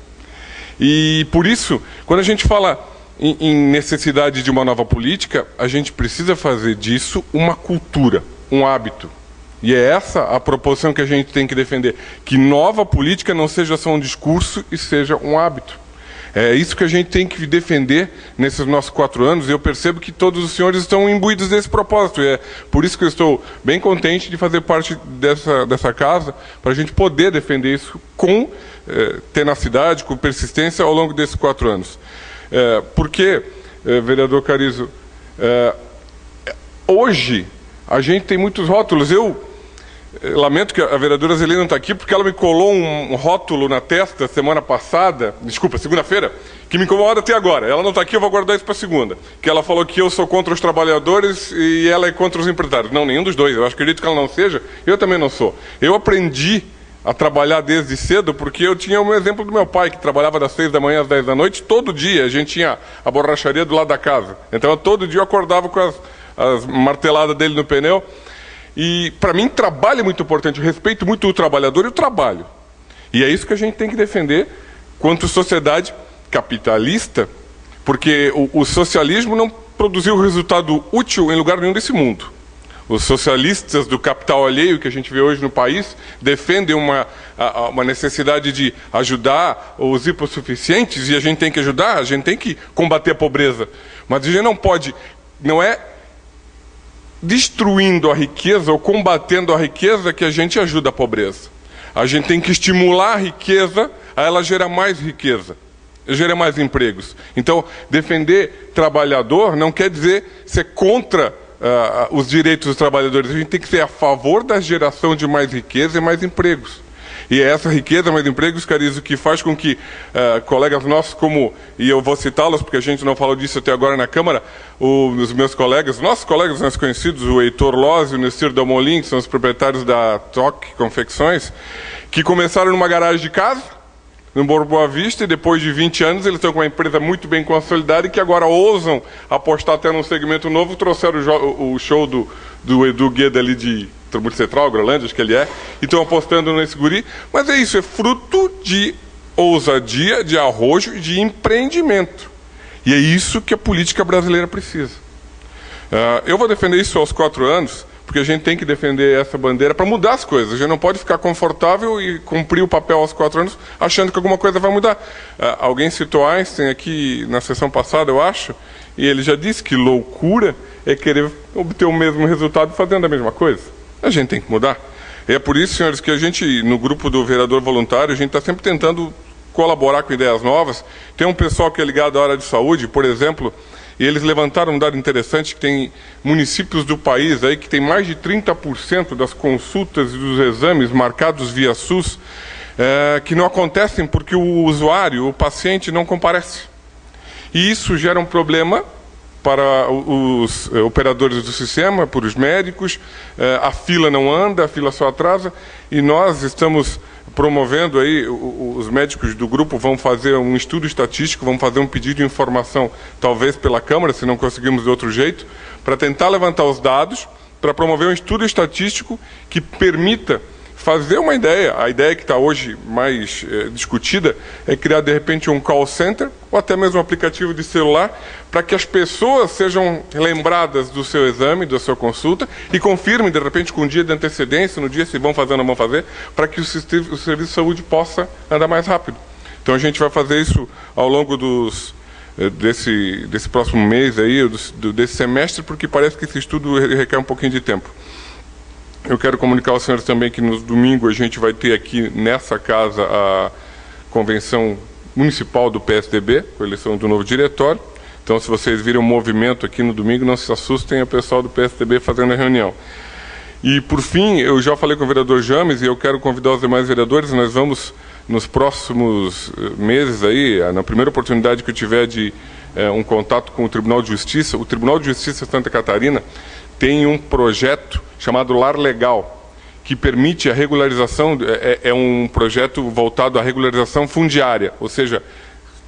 E por isso, quando a gente fala em necessidade de uma nova política, a gente precisa fazer disso uma cultura, um hábito. E é essa a proposição que a gente tem que defender, que nova política não seja só um discurso e seja um hábito. É isso que a gente tem que defender nesses nossos 4 anos, e eu percebo que todos os senhores estão imbuídos desse propósito. E é por isso que eu estou bem contente de fazer parte dessa casa, para a gente poder defender isso com tenacidade, com persistência ao longo desses 4 anos. Porque, vereador Carizo, hoje a gente tem muitos rótulos. Eu lamento que a vereadora Zelina não está aqui, porque ela me colou um rótulo na testa segunda-feira, que me incomoda até agora. Ela não está aqui, eu vou guardar isso para segunda. Que ela falou que eu sou contra os trabalhadores e ela é contra os empresários. Não, nenhum dos dois. Eu acredito que ela não seja, eu também não sou. Eu aprendi a trabalhar desde cedo, porque eu tinha um exemplo do meu pai, que trabalhava das 6 da manhã às 10 da noite, todo dia. A gente tinha a borracharia do lado da casa. Então, todo dia eu acordava com as marteladas dele no pneu. E, para mim, trabalho é muito importante. Eu respeito muito o trabalhador e o trabalho. E é isso que a gente tem que defender quanto sociedade capitalista, porque o socialismo não produziu resultado útil em lugar nenhum desse mundo. Os socialistas do capital alheio que a gente vê hoje no país defendem uma necessidade de ajudar os hipossuficientes, e a gente tem que ajudar, a gente tem que combater a pobreza. Mas a gente não é destruindo a riqueza ou combatendo a riqueza que a gente ajuda a pobreza. A gente tem que estimular a riqueza a ela gerar mais riqueza, gerar mais empregos. Então, defender trabalhador não quer dizer ser contra os direitos dos trabalhadores. A gente tem que ser a favor da geração de mais riqueza e mais empregos. E é essa riqueza, mais empregos, Carizo, que faz com que colegas nossos, e eu vou citá-los, porque a gente não falou disso até agora na Câmara, os meus colegas, nossos colegas mais conhecidos, o Heitor Loz e o Nestor Dalmolin, que são os proprietários da Toque Confecções, que começaram numa garagem de casa, no Morro Boa Vista, e depois de 20 anos eles estão com uma empresa muito bem consolidada e que agora ousam apostar até num segmento novo. Trouxeram o show do Edu Gueda ali de Tributo Central, Grolândia, acho que ele é, e estão apostando nesse guri. Mas é isso, é fruto de ousadia, de arrojo e de empreendimento. E é isso que a política brasileira precisa. Eu vou defender isso aos 4 anos, porque a gente tem que defender essa bandeira para mudar as coisas. A gente não pode ficar confortável e cumprir o papel aos 4 anos achando que alguma coisa vai mudar. Alguém citou Einstein aqui na sessão passada, eu acho, e ele já disse que loucura é querer obter o mesmo resultado fazendo a mesma coisa. A gente tem que mudar. E é por isso, senhores, que a gente, no grupo do vereador voluntário, a gente está sempre tentando colaborar com ideias novas. Tem um pessoal que é ligado à área de saúde, por exemplo, e eles levantaram um dado interessante, que tem municípios do país aí que tem mais de 30% das consultas e dos exames marcados via SUS que não acontecem porque o usuário, o paciente, não comparece. E isso gera um problema para os operadores do sistema, para os médicos, a fila não anda, a fila só atrasa, e nós estamos promovendo aí, os médicos do grupo vão fazer um estudo estatístico, vão fazer um pedido de informação, talvez pela Câmara, se não conseguirmos de outro jeito, para tentar levantar os dados, para promover um estudo estatístico que permita fazer uma ideia. A ideia que está hoje mais discutida é criar, de repente, um call center ou até mesmo um aplicativo de celular para que as pessoas sejam lembradas do seu exame, da sua consulta e confirmem, de repente, com um dia de antecedência, no dia se vão fazer ou não vão fazer, para que o serviço de saúde possa andar mais rápido. Então, a gente vai fazer isso ao longo desse próximo mês, aí, desse semestre, porque parece que esse estudo requer um pouquinho de tempo. Eu quero comunicar aos senhores também que no domingo a gente vai ter aqui nessa casa a convenção municipal do PSDB, com a eleição do novo diretório. Então, se vocês virem um movimento aqui no domingo, não se assustem, é o pessoal do PSDB fazendo a reunião. E, por fim, eu já falei com o vereador James e eu quero convidar os demais vereadores. Nós vamos, nos próximos meses, aí, na primeira oportunidade que eu tiver de um contato com o Tribunal de Justiça, o Tribunal de Justiça de Santa Catarina tem um projeto chamado Lar Legal, que permite a regularização, é um projeto voltado à regularização fundiária, ou seja,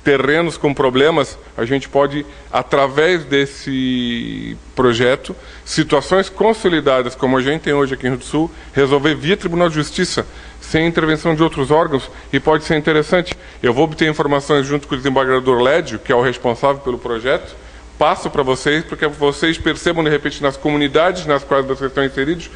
terrenos com problemas, a gente pode, através desse projeto, situações consolidadas, como a gente tem hoje aqui no Rio do Sul, resolver via Tribunal de Justiça, sem intervenção de outros órgãos, e pode ser interessante. Eu vou obter informações junto com o desembargador Lédio, que é o responsável pelo projeto, passo para vocês, porque vocês percebam, de repente, nas comunidades nas quais vocês estão inseridos,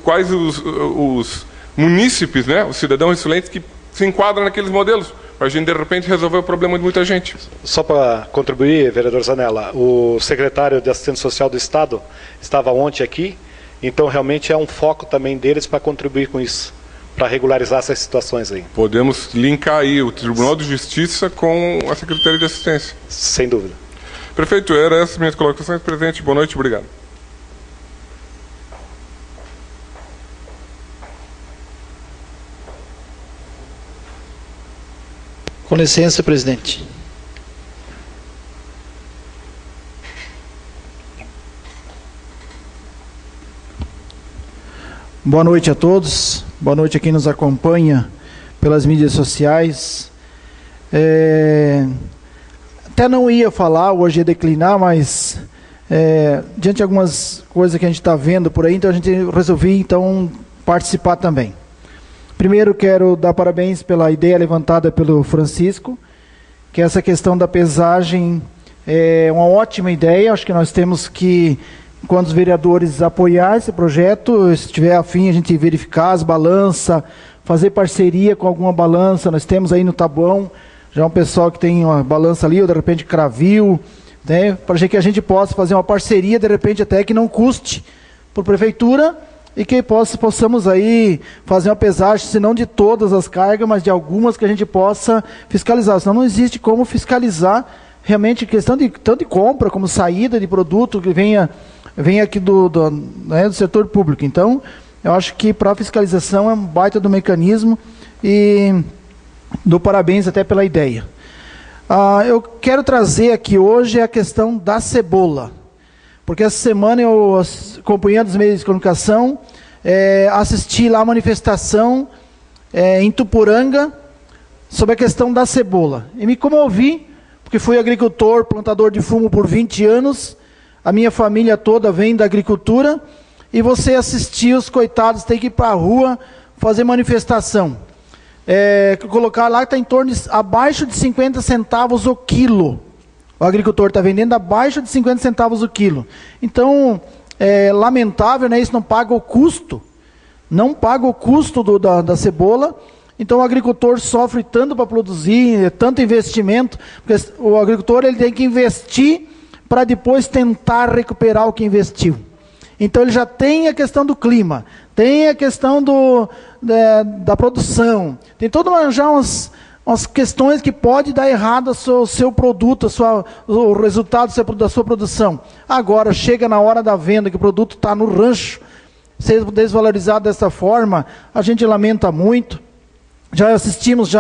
quais os munícipes, né, os cidadãos excelentes que se enquadram naqueles modelos, para a gente, de repente, resolver o problema de muita gente. Só para contribuir, vereador Zanella, o secretário de Assistência Social do Estado estava ontem aqui, então realmente é um foco também deles para contribuir com isso, para regularizar essas situações aí. Podemos linkar aí o Tribunal de Justiça com a Secretaria de Assistência. Sem dúvida. Prefeito, eram essas minhas colocações. Presidente, boa noite, obrigado. Com licença, presidente. Boa noite a todos. Boa noite a quem nos acompanha pelas mídias sociais. Até não ia falar, hoje ia declinar, mas diante de algumas coisas que a gente está vendo por aí, então a gente resolvi então participar também. Primeiro quero dar parabéns pela ideia levantada pelo Francisco, que essa questão da pesagem é uma ótima ideia. Acho que nós temos que, enquanto os vereadores, apoiar esse projeto. Se tiver afim, a gente verificar as balanças, fazer parceria com alguma balança. Nós temos aí no Tabuão já um pessoal que tem uma balança ali, ou de repente Cravil, né, para que a gente possa fazer uma parceria, de repente até que não custe para a prefeitura, e que possamos aí fazer uma pesagem, se não de todas as cargas, mas de algumas que a gente possa fiscalizar. Senão não existe como fiscalizar realmente questão de tanto de compra como saída de produto que venha aqui do setor público. Então, eu acho que para a fiscalização é um baita do mecanismo e dou parabéns até pela ideia. Eu quero trazer aqui hoje a questão da cebola, porque essa semana eu, acompanhando os meios de comunicação, assisti lá a manifestação em Tupuranga sobre a questão da cebola. E me comovi, porque fui agricultor, plantador de fumo por 20 anos, a minha família toda vem da agricultura, e você assistir os coitados, tem que ir para a rua fazer manifestação. Colocar lá que está em torno de abaixo de 50 centavos o quilo. O agricultor está vendendo abaixo de 50 centavos o quilo. Então, é lamentável, né? Isso não paga o custo. Não paga o custo da cebola. Então, o agricultor sofre tanto para produzir, tanto investimento. Porque o agricultor ele tem que investir para depois tentar recuperar o que investiu. Então, ele já tem a questão do clima, tem a questão da produção, tem todas já umas questões que pode dar errado o seu produto, o resultado da sua produção. Agora, chega na hora da venda, que o produto está no rancho, ser desvalorizado dessa forma, a gente lamenta muito. Já assistimos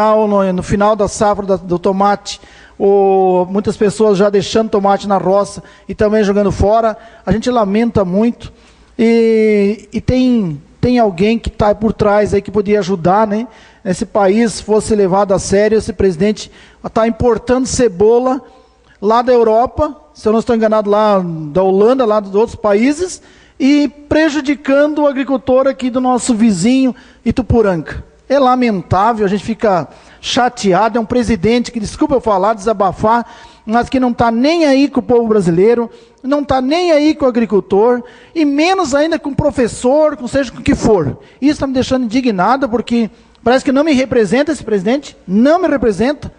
no final da safra do tomate, ou muitas pessoas já deixando tomate na roça e também jogando fora. A gente lamenta muito. E tem alguém que está por trás aí que poderia ajudar, né? Esse país fosse levado a sério, esse presidente está importando cebola lá da Europa, se eu não estou enganado, lá da Holanda, lá dos outros países, e prejudicando o agricultor aqui do nosso vizinho Ituporanga. É lamentável, a gente fica chateado, é um presidente que, desculpa eu falar, desabafar, mas que não está nem aí com o povo brasileiro, não está nem aí com o agricultor, e menos ainda com o professor, com seja com o que for. Isso está me deixando indignado, porque parece que não me representa esse presidente, não me representa,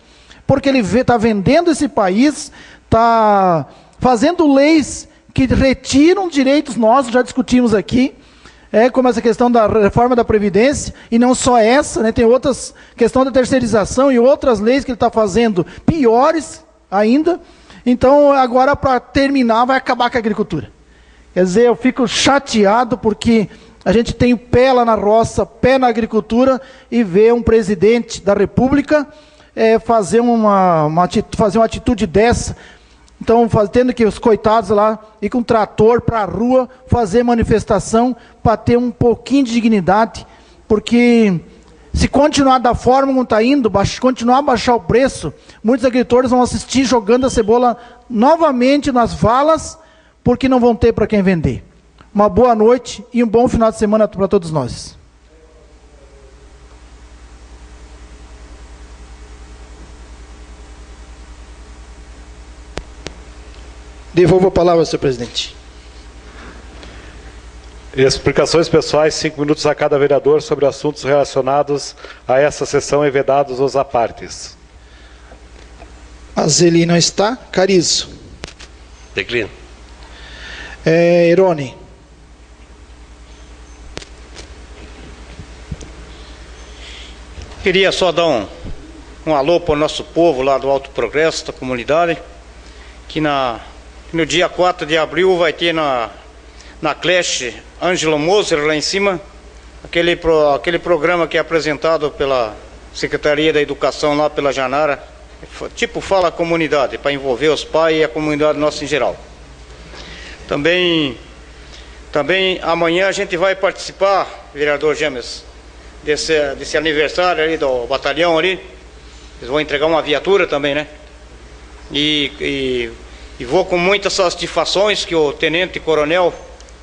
porque ele está vendendo esse país, está fazendo leis que retiram direitos nossos, já discutimos aqui, como essa questão da reforma da Previdência, e não só essa, né, tem outras, questão da terceirização e outras leis que ele está fazendo piores ainda. Então, agora, para terminar, vai acabar com a agricultura. Quer dizer, eu fico chateado porque a gente tem o pé lá na roça, pé na agricultura, e vê um presidente da República fazer uma atitude dessa. Então, tendo que os coitados lá ir com um trator para a rua fazer manifestação para ter um pouquinho de dignidade, porque se continuar da forma como está indo, continuar a baixar o preço, muitos agricultores vão assistir jogando a cebola novamente nas valas, porque não vão ter para quem vender. Uma boa noite e um bom final de semana para todos nós. Devolvo a palavra, senhor presidente. Explicações pessoais, 5 minutos a cada vereador sobre assuntos relacionados a essa sessão e vedados os apartes. Azeli não está. Carizo. Declino. Erone. Queria só dar um alô para o nosso povo lá do Alto Progresso, da comunidade, que no dia 4 de abril vai ter na creche Ângelo Moser, lá em cima, aquele programa que é apresentado pela Secretaria da Educação, lá pela Janara, tipo Fala Comunidade, para envolver os pais e a comunidade nossa em geral. Também amanhã a gente vai participar, vereador James, desse aniversário ali do batalhão ali. Eles vão entregar uma viatura também, né? E vou com muitas satisfações que o tenente coronel,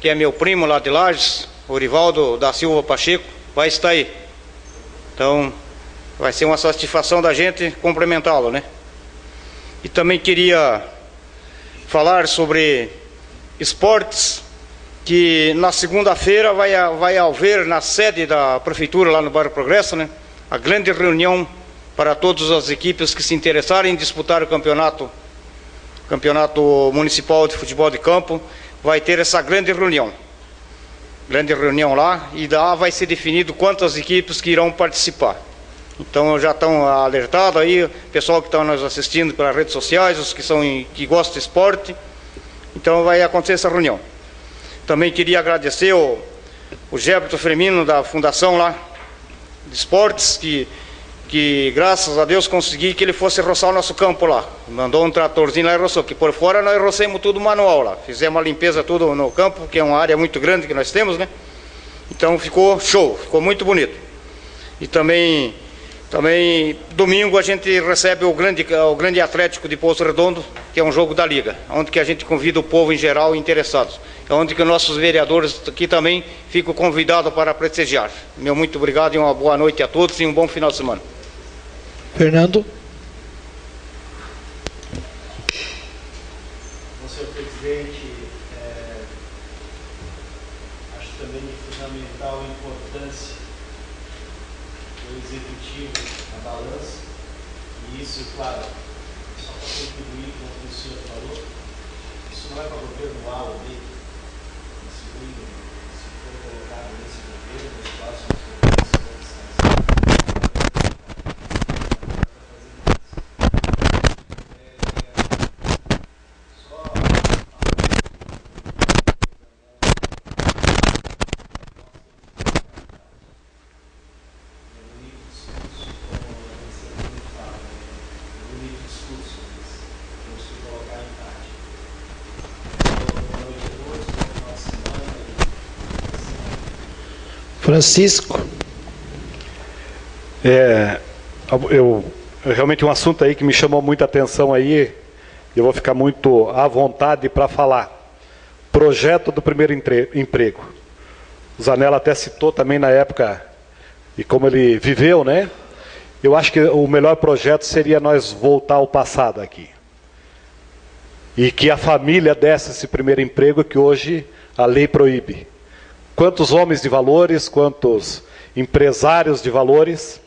que é meu primo lá de Lages, Orivaldo da Silva Pacheco, vai estar aí. Então, vai ser uma satisfação da gente cumprimentá-lo, né? E também queria falar sobre esportes, que na segunda-feira vai haver na sede da prefeitura, lá no bairro Progresso, né, a grande reunião para todas as equipes que se interessarem em disputar o campeonato municipal de futebol de campo. Vai ter essa grande reunião lá, e lá vai ser definido quantas equipes que irão participar. Então já estão alertados aí, o pessoal que está nos assistindo pelas redes sociais, os que gostam de esporte. Então vai acontecer essa reunião. Também queria agradecer o Gébito Fremino da Fundação lá de Esportes, que graças a Deus consegui que ele fosse roçar o nosso campo lá. Mandou um tratorzinho lá e roçou, que por fora nós roçamos tudo manual lá. Fizemos a limpeza tudo no campo, que é uma área muito grande que nós temos, né? Então ficou show, ficou muito bonito. E também domingo a gente recebe o grande Atlético de Pouso Redondo, que é um jogo da Liga, onde que a gente convida o povo em geral interessados. É onde que nossos vereadores aqui também ficam convidados para prestigiar. Meu muito obrigado e uma boa noite a todos e um bom final de semana. Fernando. Senhor presidente, acho também fundamental a importância do executivo na balança, e isso, claro, só para contribuir com o que o senhor falou, isso não é para o governo A ou B. Segundo, se for colocado nesse governo, nos próximos governos, bonito discurso, Francisco. Realmente um assunto aí que me chamou muita atenção aí, eu vou ficar muito à vontade para falar. Projeto do primeiro emprego. O Zanella até citou também na época, e como ele viveu, né? Eu acho que o melhor projeto seria nós voltar ao passado aqui. E que a família desse esse primeiro emprego que hoje a lei proíbe. Quantos homens de valores, quantos empresários de valores.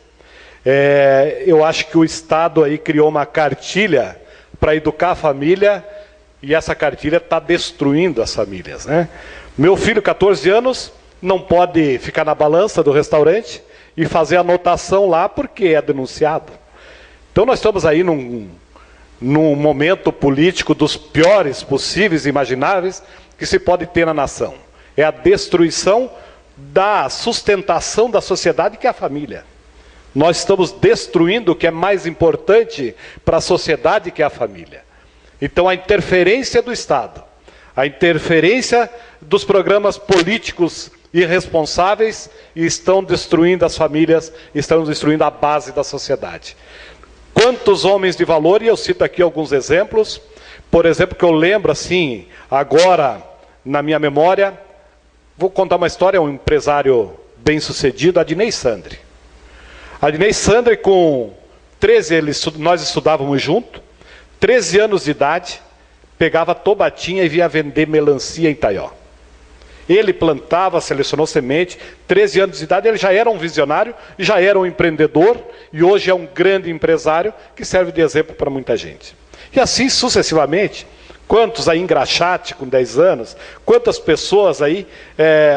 Eu acho que o Estado aí criou uma cartilha para educar a família e essa cartilha está destruindo as famílias, né? Meu filho, 14 anos, não pode ficar na balança do restaurante e fazer anotação lá porque é denunciado. Então nós estamos aí num momento político dos piores possíveis e imagináveis que se pode ter na nação. É a destruição da sustentação da sociedade, que é a família. Nós estamos destruindo o que é mais importante para a sociedade, que é a família. Então a interferência do Estado, a interferência dos programas políticos irresponsáveis estão destruindo as famílias, estão destruindo a base da sociedade. Quantos homens de valor, e eu cito aqui alguns exemplos, por exemplo, que eu lembro assim, agora na minha memória, vou contar uma história, um empresário bem-sucedido, Adnei Sandri. Adnei Sandri, com 13, nós estudávamos junto, 13 anos de idade, pegava tobatinha e vinha vender melancia em Itaió. Ele plantava, selecionou semente, 13 anos de idade, ele já era um visionário, já era um empreendedor, e hoje é um grande empresário que serve de exemplo para muita gente. E assim sucessivamente, quantos aí em Graxate com 10 anos, quantas pessoas aí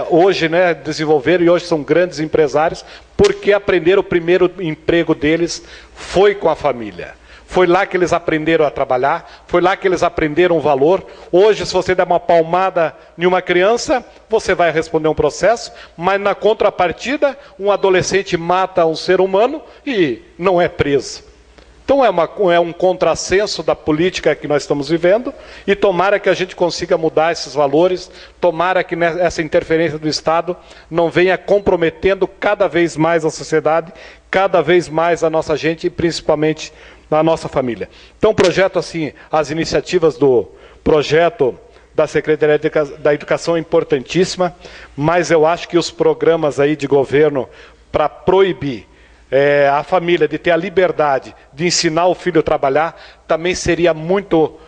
hoje, né, desenvolveram e hoje são grandes empresários, porque aprenderam o primeiro emprego deles foi com a família. Foi lá que eles aprenderam a trabalhar, foi lá que eles aprenderam o valor. Hoje, se você der uma palmada em uma criança, você vai responder um processo, mas na contrapartida, um adolescente mata um ser humano e não é preso. Então é um contrassenso da política que nós estamos vivendo, e tomara que a gente consiga mudar esses valores, tomara que essa interferência do Estado não venha comprometendo cada vez mais a sociedade, cada vez mais a nossa gente e principalmente na nossa família. Então, projeto assim, as iniciativas do projeto da Secretaria da Educação é importantíssima, mas eu acho que os programas aí de governo para proibir a família de ter a liberdade de ensinar o filho a trabalhar também seria muito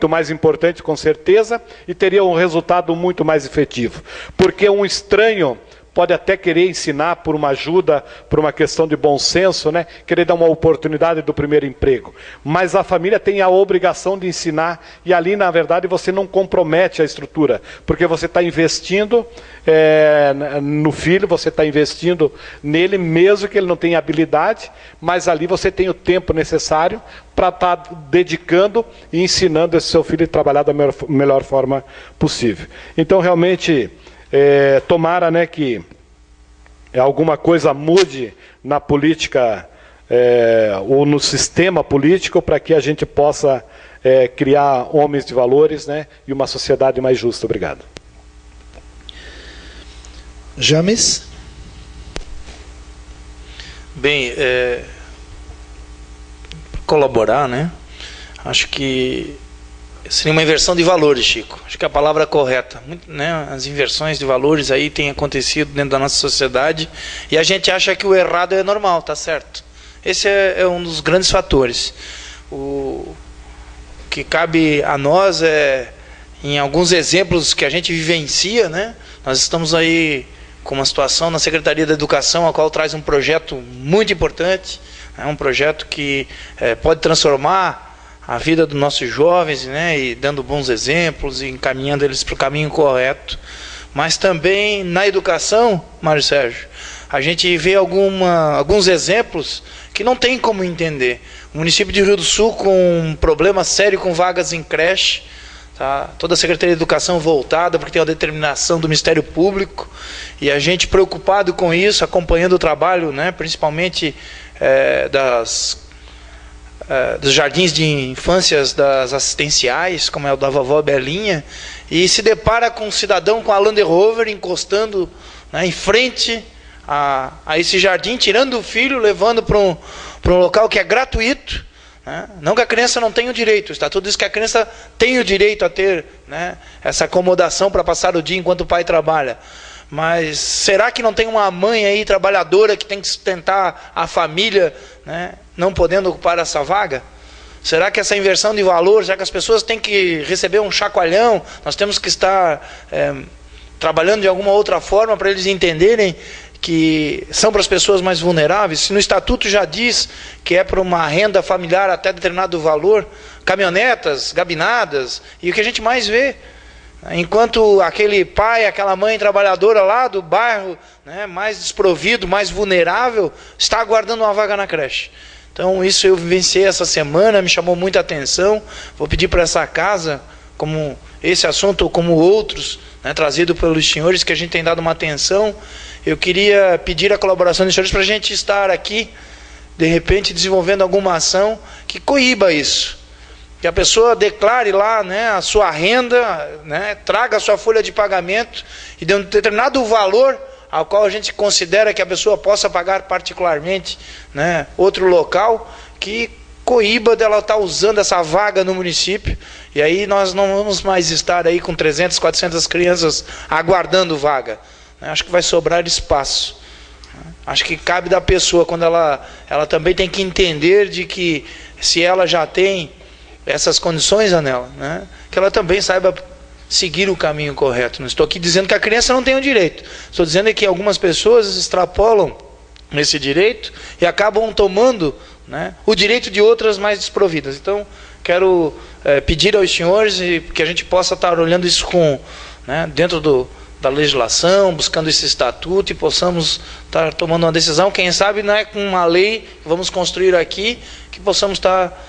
mais importante, com certeza, e teria um resultado muito mais efetivo. Porque um estranho pode até querer ensinar por uma ajuda, por uma questão de bom senso, né? Querer dar uma oportunidade do primeiro emprego. Mas a família tem a obrigação de ensinar, e ali, na verdade, você não compromete a estrutura, porque você está investindo no filho, você está investindo nele, mesmo que ele não tenha habilidade, mas ali você tem o tempo necessário para estar dedicando e ensinando esse seu filho a trabalhar da melhor forma possível. Então, realmente, tomara, né, que alguma coisa mude na política ou no sistema político para que a gente possa criar homens de valores, né, e uma sociedade mais justa. Obrigado. James? Bem, colaborar, né? Acho que seria uma inversão de valores, Chico. Acho que a palavra é correta. Né? As inversões de valores aí têm acontecido dentro da nossa sociedade e a gente acha que o errado é normal, tá certo? Esse é um dos grandes fatores. O que cabe a nós em alguns exemplos que a gente vivencia, né? Nós estamos aí com uma situação na Secretaria da Educação, a qual traz um projeto muito importante, né? Um projeto que pode transformar a vida dos nossos jovens, né, e dando bons exemplos e encaminhando eles para o caminho correto. Mas também na educação, Mário Sérgio, a gente vê alguns exemplos que não tem como entender. O município de Rio do Sul com um problema sério com vagas em creche, tá? Toda a Secretaria de Educação voltada, porque tem a determinação do Ministério Público, e a gente preocupado com isso, acompanhando o trabalho, né, principalmente dos jardins de infâncias das assistenciais, como é o da vovó Belinha, e se depara com um cidadão com a Land Rover encostando né, em frente a esse jardim, tirando o filho, levando para um local que é gratuito, né? Não que a criança não tenha o direito, está tudo isso que a criança tem o direito a ter, né, essa acomodação para passar o dia enquanto o pai trabalha. Mas será que não tem uma mãe aí trabalhadora que tem que sustentar a família, né, não podendo ocupar essa vaga? Será que essa inversão de valor, será que as pessoas têm que receber um chacoalhão? Nós temos que estar trabalhando de alguma outra forma para eles entenderem que são para as pessoas mais vulneráveis? Se no estatuto já diz que é para uma renda familiar até determinado valor, caminhonetas, gabinadas, e o que a gente mais vê, enquanto aquele pai, aquela mãe trabalhadora lá do bairro, né, mais desprovido, mais vulnerável, está aguardando uma vaga na creche. Então isso eu vivenciei essa semana, me chamou muita atenção. Vou pedir para essa casa, como esse assunto ou como outros, né, trazido pelos senhores, que a gente tem dado uma atenção. Eu queria pedir a colaboração dos senhores para a gente estar aqui, de repente, desenvolvendo alguma ação que coíba isso. Que a pessoa declare lá, né, a sua renda, né, traga a sua folha de pagamento e de um determinado valor ao qual a gente considera que a pessoa possa pagar particularmente, né, outro local, que coíba dela estar usando essa vaga no município. E aí nós não vamos mais estar aí com 300, 400 crianças aguardando vaga. Acho que vai sobrar espaço. Acho que cabe da pessoa, quando ela também tem que entender de que se ela já tem essas condições nela, né, que ela também saiba seguir o caminho correto. Não estou aqui dizendo que a criança não tem o direito. Estou dizendo que algumas pessoas extrapolam esse direito e acabam tomando, né, o direito de outras mais desprovidas. Então, quero pedir aos senhores que a gente possa estar olhando isso com, né, dentro da legislação, buscando esse estatuto, e possamos estar tomando uma decisão, quem sabe não é com uma lei que vamos construir aqui, que possamos estar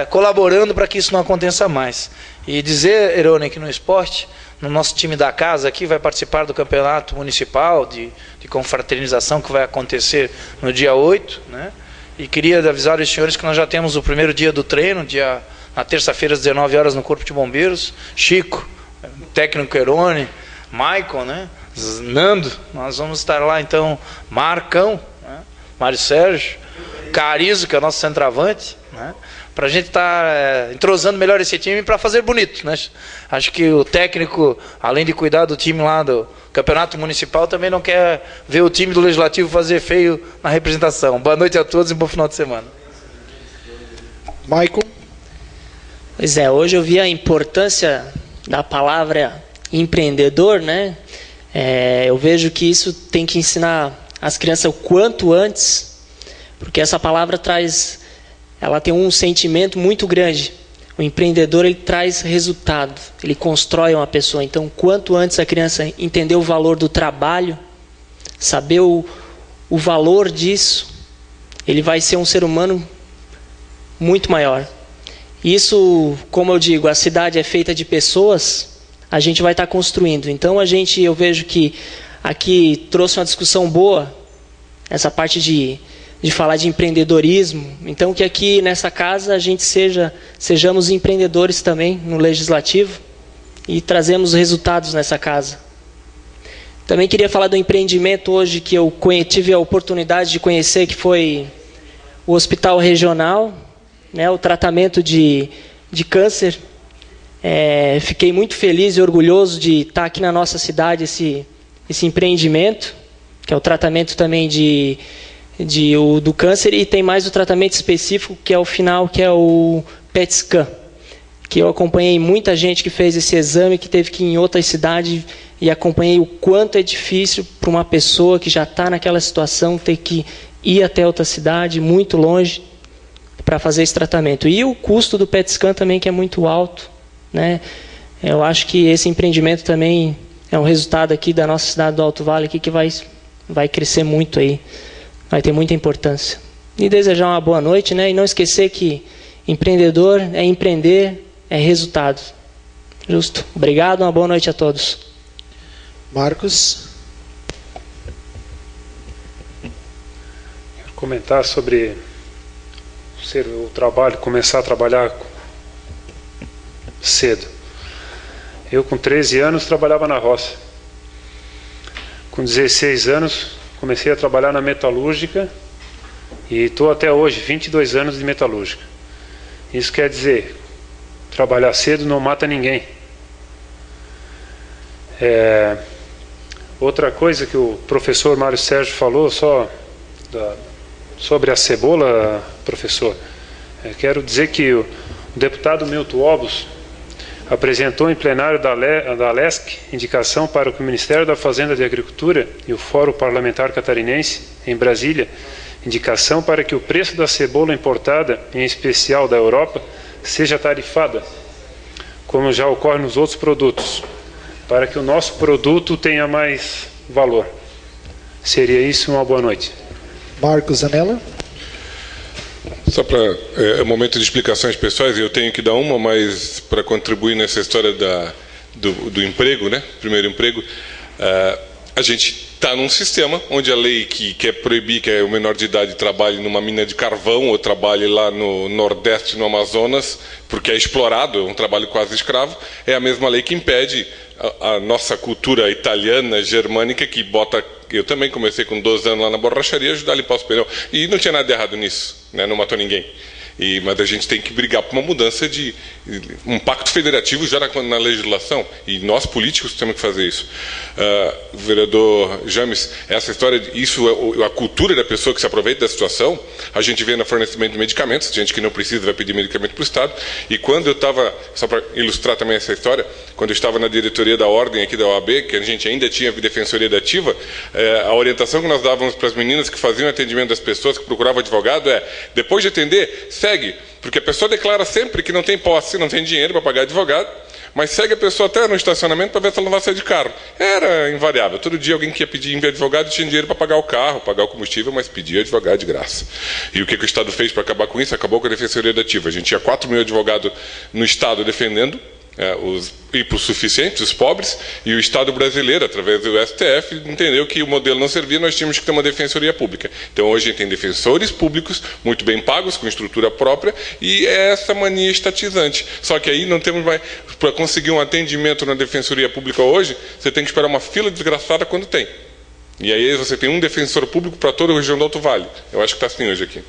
colaborando para que isso não aconteça mais. E dizer, Erone, que no esporte, no nosso time da casa aqui, vai participar do campeonato municipal de confraternização que vai acontecer no dia 8, né? E queria avisar os senhores que nós já temos o primeiro dia do treino, na terça-feira às 19 horas no Corpo de Bombeiros. Chico, técnico Erone, Maicon, né, Nando, nós vamos estar lá então, Marcão, né, Mário Sérgio, Carizo, que é o nosso centroavante, né, para a gente estar entrosando melhor esse time para fazer bonito, né? Acho que o técnico, além de cuidar do time lá do campeonato municipal, também não quer ver o time do Legislativo fazer feio na representação. Boa noite a todos e bom final de semana. Maicon. Pois é, hoje eu vi a importância da palavra empreendedor, né? Eu vejo que isso tem que ensinar as crianças o quanto antes, porque essa palavra ela tem um sentimento muito grande. O empreendedor, ele traz resultado, ele constrói uma pessoa. Então, quanto antes a criança entender o valor do trabalho, saber o valor disso, ele vai ser um ser humano muito maior. Isso, como eu digo, a cidade é feita de pessoas, a gente vai estar construindo. Então eu vejo que aqui trouxe uma discussão boa, essa parte de falar de empreendedorismo. Então que aqui nessa casa a gente sejamos empreendedores também no Legislativo e trazemos resultados nessa casa. Também queria falar do empreendimento hoje que eu tive a oportunidade de conhecer, que foi o Hospital Regional, né, o tratamento de câncer. Fiquei muito feliz e orgulhoso de estar aqui na nossa cidade esse empreendimento, que é o tratamento também do câncer, e tem mais o tratamento específico, que é o final, que é o PET scan, que eu acompanhei muita gente que fez esse exame, que teve que ir em outra cidade, e acompanhei o quanto é difícil para uma pessoa que já está naquela situação ter que ir até outra cidade, muito longe, para fazer esse tratamento. E o custo do PET scan também, que é muito alto, né? Eu acho que esse empreendimento também é um resultado aqui da nossa cidade do Alto Vale, aqui, que vai crescer muito aí, vai ter muita importância. E desejar uma boa noite, né? E não esquecer que empreendedor é empreender, é resultado. Justo. Obrigado, uma boa noite a todos. Marcos. Quero comentar sobre o trabalho, começar a trabalhar cedo. Eu com 13 anos trabalhava na roça. Com 16 anos, comecei a trabalhar na metalúrgica e estou até hoje, 22 anos de metalúrgica. Isso quer dizer, trabalhar cedo não mata ninguém. Outra coisa que o professor Mário Sérgio falou, sobre a cebola, professor, quero dizer que o deputado Milton Obos apresentou em plenário da LESC indicação para que o Ministério da Fazenda e Agricultura e o Fórum Parlamentar Catarinense, em Brasília, indicação para que o preço da cebola importada, em especial da Europa, seja tarifada, como já ocorre nos outros produtos, para que o nosso produto tenha mais valor. Seria isso, uma boa noite. Marcos Zanella. Só para é um momento de explicações pessoais, eu tenho que dar uma, mas para contribuir nessa história do emprego, né? Primeiro emprego, a gente está num sistema onde a lei que quer proibir que o menor de idade trabalhe numa mina de carvão ou trabalhe lá no Nordeste, no Amazonas, porque é explorado, é um trabalho quase escravo, é a mesma lei que impede a nossa cultura italiana, germânica, que bota... Eu também comecei com 12 anos lá na borracharia, ajudar a limpar os pneus. E não tinha nada de errado nisso, né? Não matou ninguém. Mas a gente tem que brigar por uma mudança de um pacto federativo já na legislação, e nós políticos temos que fazer isso. Vereador James, essa história, a cultura da pessoa que se aproveita da situação, a gente vê no fornecimento de medicamentos, gente que não precisa vai pedir medicamento para o Estado, e quando eu estava, só para ilustrar também essa história, quando eu estava na diretoria da Ordem aqui da OAB, que a gente ainda tinha defensoria dativa, a orientação que nós dávamos para as meninas que faziam atendimento das pessoas, que procuravam advogado, depois de atender, segue, porque a pessoa declara sempre que não tem posse, não tem dinheiro para pagar advogado, mas segue a pessoa até no estacionamento para ver se ela não vai sair de carro. Era invariável. Todo dia alguém que ia pedir advogado tinha dinheiro para pagar o carro, pagar o combustível, mas pedia advogado de graça. E o que o Estado fez para acabar com isso? Acabou com a defensoria dativa. A gente tinha 4 mil advogados no Estado defendendo os hipossuficientes, os pobres, e o Estado brasileiro, através do STF, entendeu que o modelo não servia, nós tínhamos que ter uma defensoria pública. Então hoje a gente tem defensores públicos, muito bem pagos, com estrutura própria, e é essa mania estatizante. Só que aí não temos mais... Para conseguir um atendimento na defensoria pública hoje, você tem que esperar uma fila desgraçada quando tem. E aí você tem um defensor público para toda a região do Alto Vale. Eu acho que está assim hoje aqui.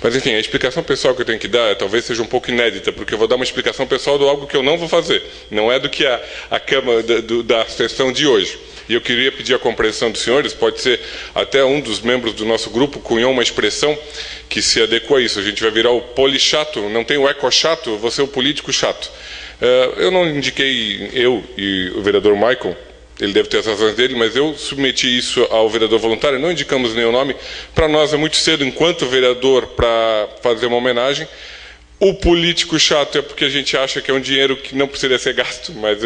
Mas enfim, a explicação pessoal que eu tenho que dar talvez seja um pouco inédita, porque eu vou dar uma explicação pessoal de algo que eu não vou fazer. Não é do que a Câmara da sessão de hoje. E eu queria pedir a compreensão dos senhores, pode ser até um dos membros do nosso grupo cunhou uma expressão que se adequa a isso. A gente vai virar o polichato, não tem o eco-chato, eu vou ser o político chato. Eu não indiquei, eu e o vereador Michael, ele deve ter as razões dele, mas eu submeti isso ao vereador voluntário, não indicamos nenhum nome. Para nós é muito cedo, enquanto vereador, para fazer uma homenagem. O político chato é porque a gente acha que é um dinheiro que não precisaria ser gasto, mas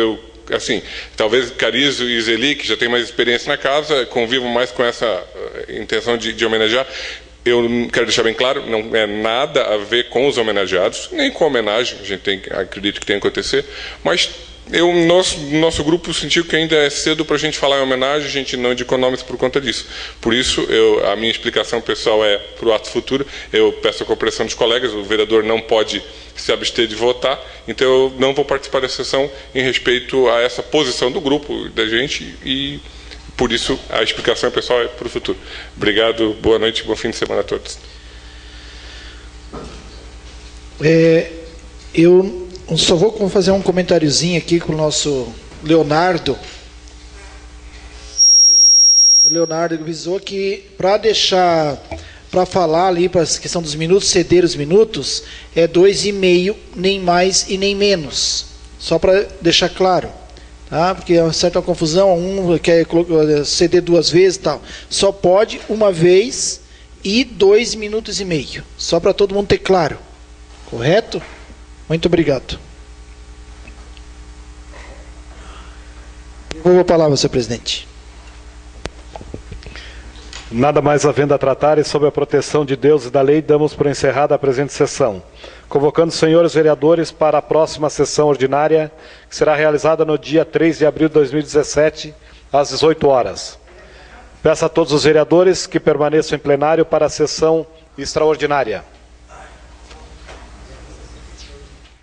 assim, talvez Carizo e Zeli, que já tem mais experiência na casa, convivam mais com essa intenção de homenagear. Eu quero deixar bem claro, não é nada a ver com os homenageados, nem com a homenagem, a gente acredito que tem que acontecer, mas nosso grupo sentiu que ainda é cedo para a gente falar em homenagem, a gente não indicou nomes por conta disso. Por isso, a minha explicação pessoal é para o ato futuro, eu peço a compreensão dos colegas, o vereador não pode se abster de votar, então eu não vou participar da sessão em respeito a essa posição do grupo, da gente, e por isso a explicação pessoal é para o futuro. Obrigado, boa noite, bom fim de semana a todos. Eu só vou fazer um comentáriozinho aqui com o nosso Leonardo. O Leonardo avisou que para falar ali, para a questão dos minutos, ceder os minutos, é 2,5, nem mais e nem menos. Só para deixar claro. Tá? Porque é uma certa confusão, um quer ceder 2 vezes e tal. Só pode uma vez e 2,5 minutos. Só para todo mundo ter claro. Correto? Muito obrigado. Devolvo a palavra, senhor presidente. Nada mais havendo a tratar e sob a proteção de Deus e da lei, damos por encerrada a presente sessão. Convocando os senhores vereadores para a próxima sessão ordinária, que será realizada no dia 3 de abril de 2017, às 18 horas. Peço a todos os vereadores que permaneçam em plenário para a sessão extraordinária.